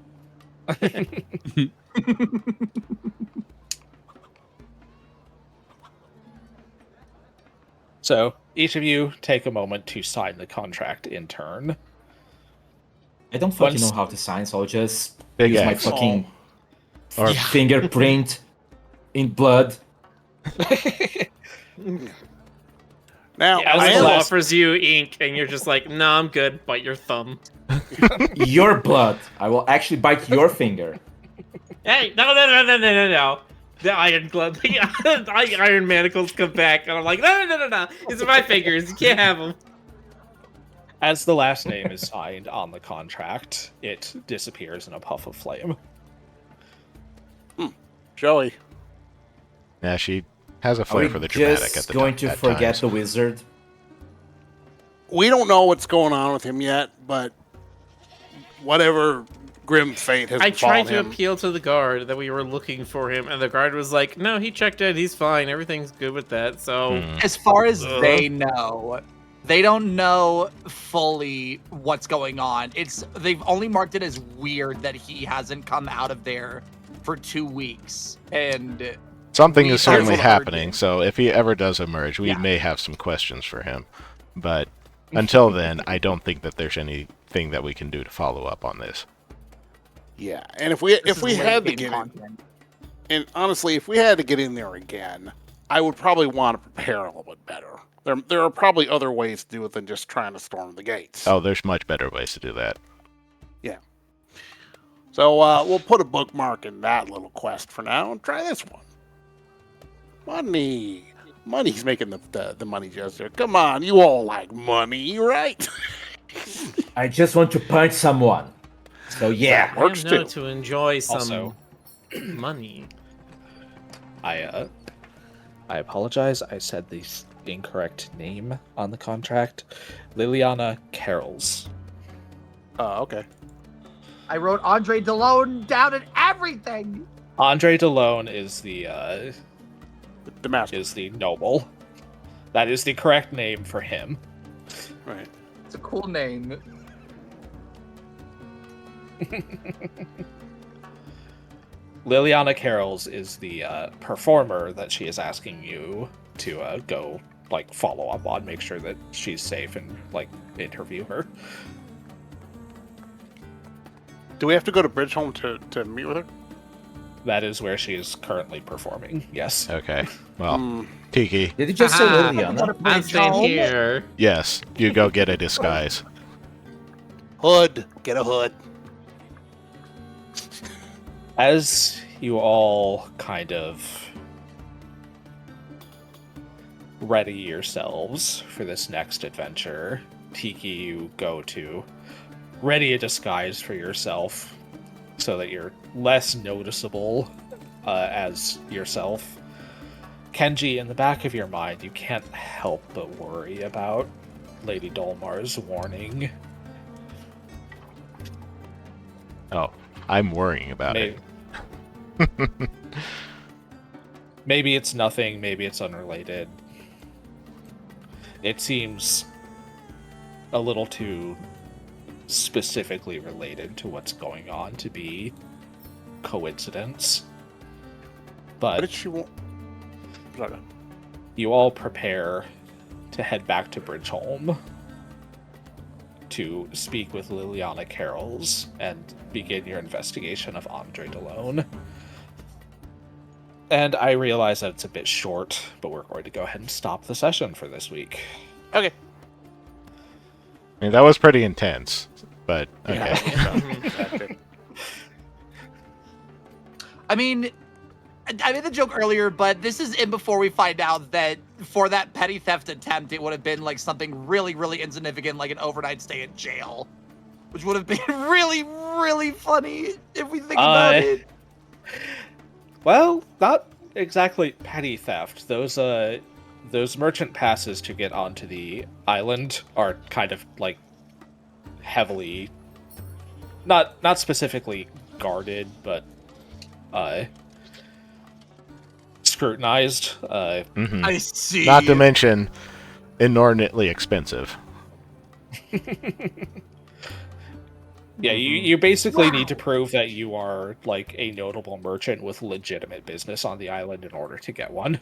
So, each of you take a moment to sign the contract in turn. I don't fucking Once- know how to sign, so I'll just Big use my X. fucking Or fingerprint in blood. Now, Yeah, I that's am the last- Offers you ink, and you're just like, nah, I'm good. Bite your thumb. Your blood. I will actually bite your finger. Hey, no. The iron glove, the iron manacles come back, and I'm like, no. These are my fingers. You can't have them. As the last name is signed on the contract, it disappears in a puff of flame. Joey. yeah, she has a Are flair we for the dramatic at just the going time. to forget the wizard? We don't know what's going on with him yet, but whatever grim fate has I tried befallen to him. appeal to the guard that we were looking for him, and the guard was like, no, he checked in. He's fine. Everything's good with that. So, As far as Ugh. they know, they don't know fully what's going on. They've only marked it as weird that he hasn't come out of there for 2 weeks. And Something we is certainly heard happening, it. so if he ever does emerge, we Yeah. may have some questions for him. But until then, I don't think that there's anything that we can do to follow up on this. Yeah, and if we this is had to late-game get in, content. and honestly, if we had to get in there again, I would probably want to prepare a little bit better. There are probably other ways to do it than just trying to storm the gates. Oh, there's much better ways to do that. So we'll put a bookmark in that little quest for now and try this one. Money. Money's making the money gesture. Come on, you all like money, right? I just want to punch someone. So yeah. That works I know too. to enjoy some Also- money. I apologize. I said the incorrect name on the contract. Liliana Carols. Okay. I wrote Andre DeLone down and everything. Andre DeLone is the Damascus. is the noble. That is the correct name for him. Right. It's a cool name. Liliana Carols is the performer that she is asking you to go like follow up on, make sure that she's safe, and like interview her. Do we have to go to Bridgeholm to meet with her? That is where she is currently performing. Yes. Okay. Well, Hmm. Tiki, Did you just say Ah. Liliana? I'm staying here. yes, you go get a disguise. Hood. Get a hood. As you all kind of ready yourselves for this next adventure, Tiki, you go to ready a disguise for yourself so that you're less noticeable as yourself. Kenji, in the back of your mind, you can't help but worry about Lady Dolmar's warning. Oh, I'm worrying about it. Maybe it's nothing, maybe it's unrelated. It seems a little too specifically related to what's going on to be coincidence. What But did she want? Sorry. you all prepare to head back to Bridgeholm to speak with Liliana Carols and begin your investigation of Andre DeLone. And I realize that it's a bit short, but we're going to go ahead and stop the session for this week. Okay. I mean, that was pretty intense, but okay. Yeah. I mean, I made the joke earlier, but this is in before we find out that for that petty theft attempt, it would have been like something really, really insignificant, like an overnight stay in jail, which would have been really, really funny if we think about it. Well, not exactly petty theft. Those merchant passes to get onto the island are kind of like heavily, not specifically guarded, but scrutinized. Mhm. I see. Not to mention inordinately expensive. Yeah, you basically need to prove that you are like a notable merchant with legitimate business on the island in order to get one.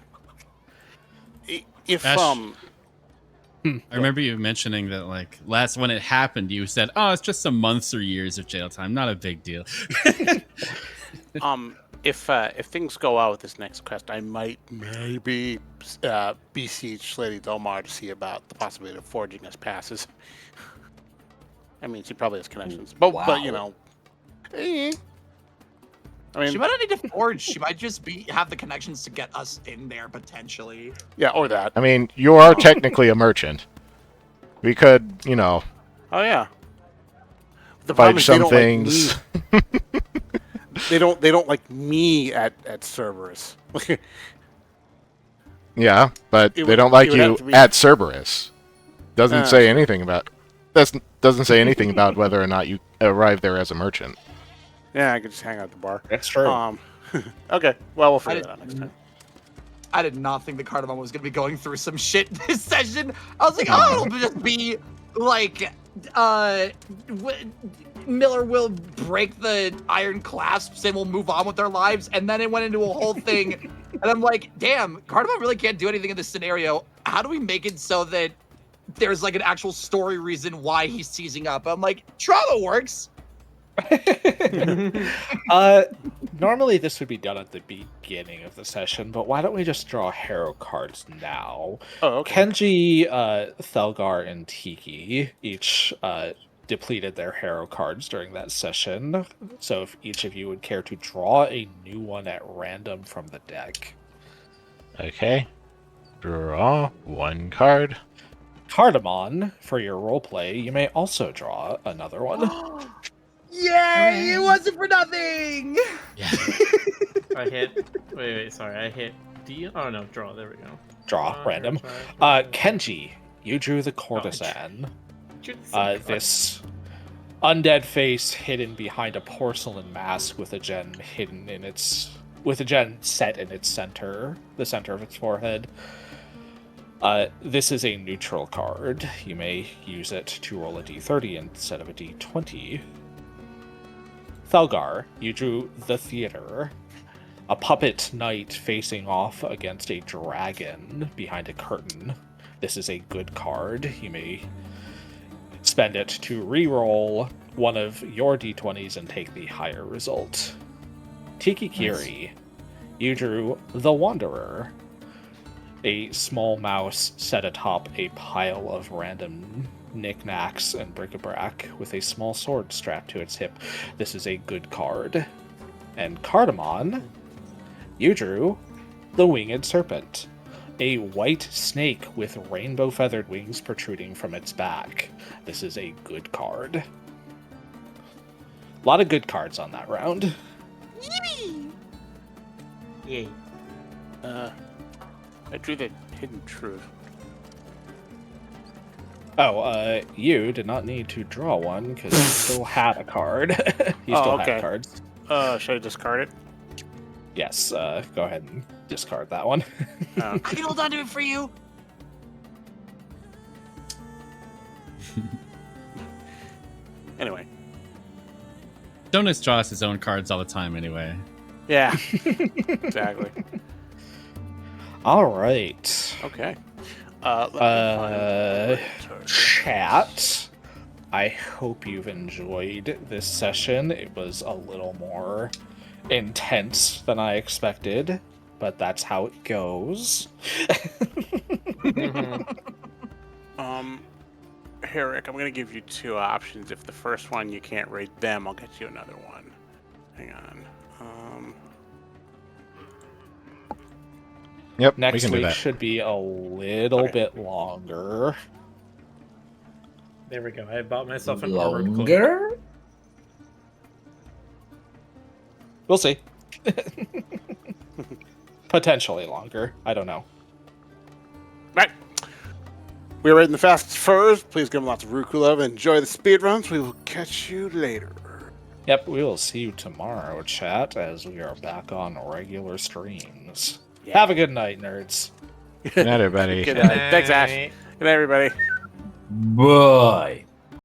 If Ash. Hmm. I remember you mentioning that, like, when it happened, you said, "Oh, it's just some months or years of jail time, not a big deal." if things go out with this next quest, I might maybe beseech Lady Delmar to see about the possibility of forging us passes. I mean, she probably has connections, but you know, I mean, She might not need to forge. She might just have the connections to get us in there potentially. yeah, or that. I mean, you are technically a merchant. We could, you know, Oh yeah. The fight problem is they some don't like things. me. They don't like me at Cerberus. Yeah, but It they would- don't like it would have you to be- at Cerberus. Doesn't say Uh. anything about doesn't say anything about whether or not you arrive there as a merchant. Yeah, I could just hang out at the bar. That's true. Okay, well, we'll I figure did- that out next time. I did not think the Cardamom was gonna be going through some shit this session. I was like, oh, it'll just be like, Miller will break the iron clasps and we'll move on with our lives. And then it went into a whole thing. And I'm like, damn, Cardamom really can't do anything in this scenario. How do we make it so that there's like an actual story reason why he's seizing up? I'm like, trauma works. Normally this would be done at the beginning of the session, but why don't we just draw hero cards now? Oh, okay. Kenji, Thelgar, and Tiki each depleted their hero cards during that session. So if each of you would care to draw a new one at random from the deck. Okay. Draw one card. Cardamon, for your roleplay, you may also draw another one. Yay! It wasn't for nothing. Yeah. I hit. Wait. Sorry, I hit D. Oh no, draw. There we go. Draw random. Kenji, you drew the courtesan. This undead face hidden behind a porcelain mask with a gem hidden in its, with a gem set in its center, the center of its forehead. This is a neutral card. You may use it to roll a d30 instead of a d20. Thelgar, you drew the theater. A puppet knight facing off against a dragon behind a curtain. This is a good card. You may spend it to re-roll one of your d20s and take the higher result. Tiki Kiri, you drew the Wanderer. A small mouse set atop a pile of random knickknacks and bric-a-brac with a small sword strapped to its hip. This is a good card. And Cardamon, you drew the Winged Serpent. A white snake with rainbow feathered wings protruding from its back. This is a good card. A lot of good cards on that round. Yay. I drew the Hidden Truth. Oh, you did not need to draw one because you still had a card. You still okay. had cards. Should I discard it? Yes, go ahead and discard that one. I can hold on to it for you. Anyway. Jonas draws his own cards all the time anyway. Yeah. Exactly. All right. Okay. Chat. I hope you've enjoyed this session. It was a little more intense than I expected, but that's how it goes. Herrick, I'm gonna give you two options. If the first one you can't rate them, I'll get you another one. Hang on. Yep, we Next can do week that. should be a little bit longer. There we go. I bought myself an armored cloak. Longer? We'll see. Potentially longer. I don't know. Right. We're rating the fastest furs. Please give them lots of Roo Croo love and enjoy the speed runs. We will catch you later. Yep, we will see you tomorrow, chat, as we are back on regular streams. Yeah. Have a good night, nerds. Good night, everybody. Good night. Thanks, Ash. Good night, everybody. Bye.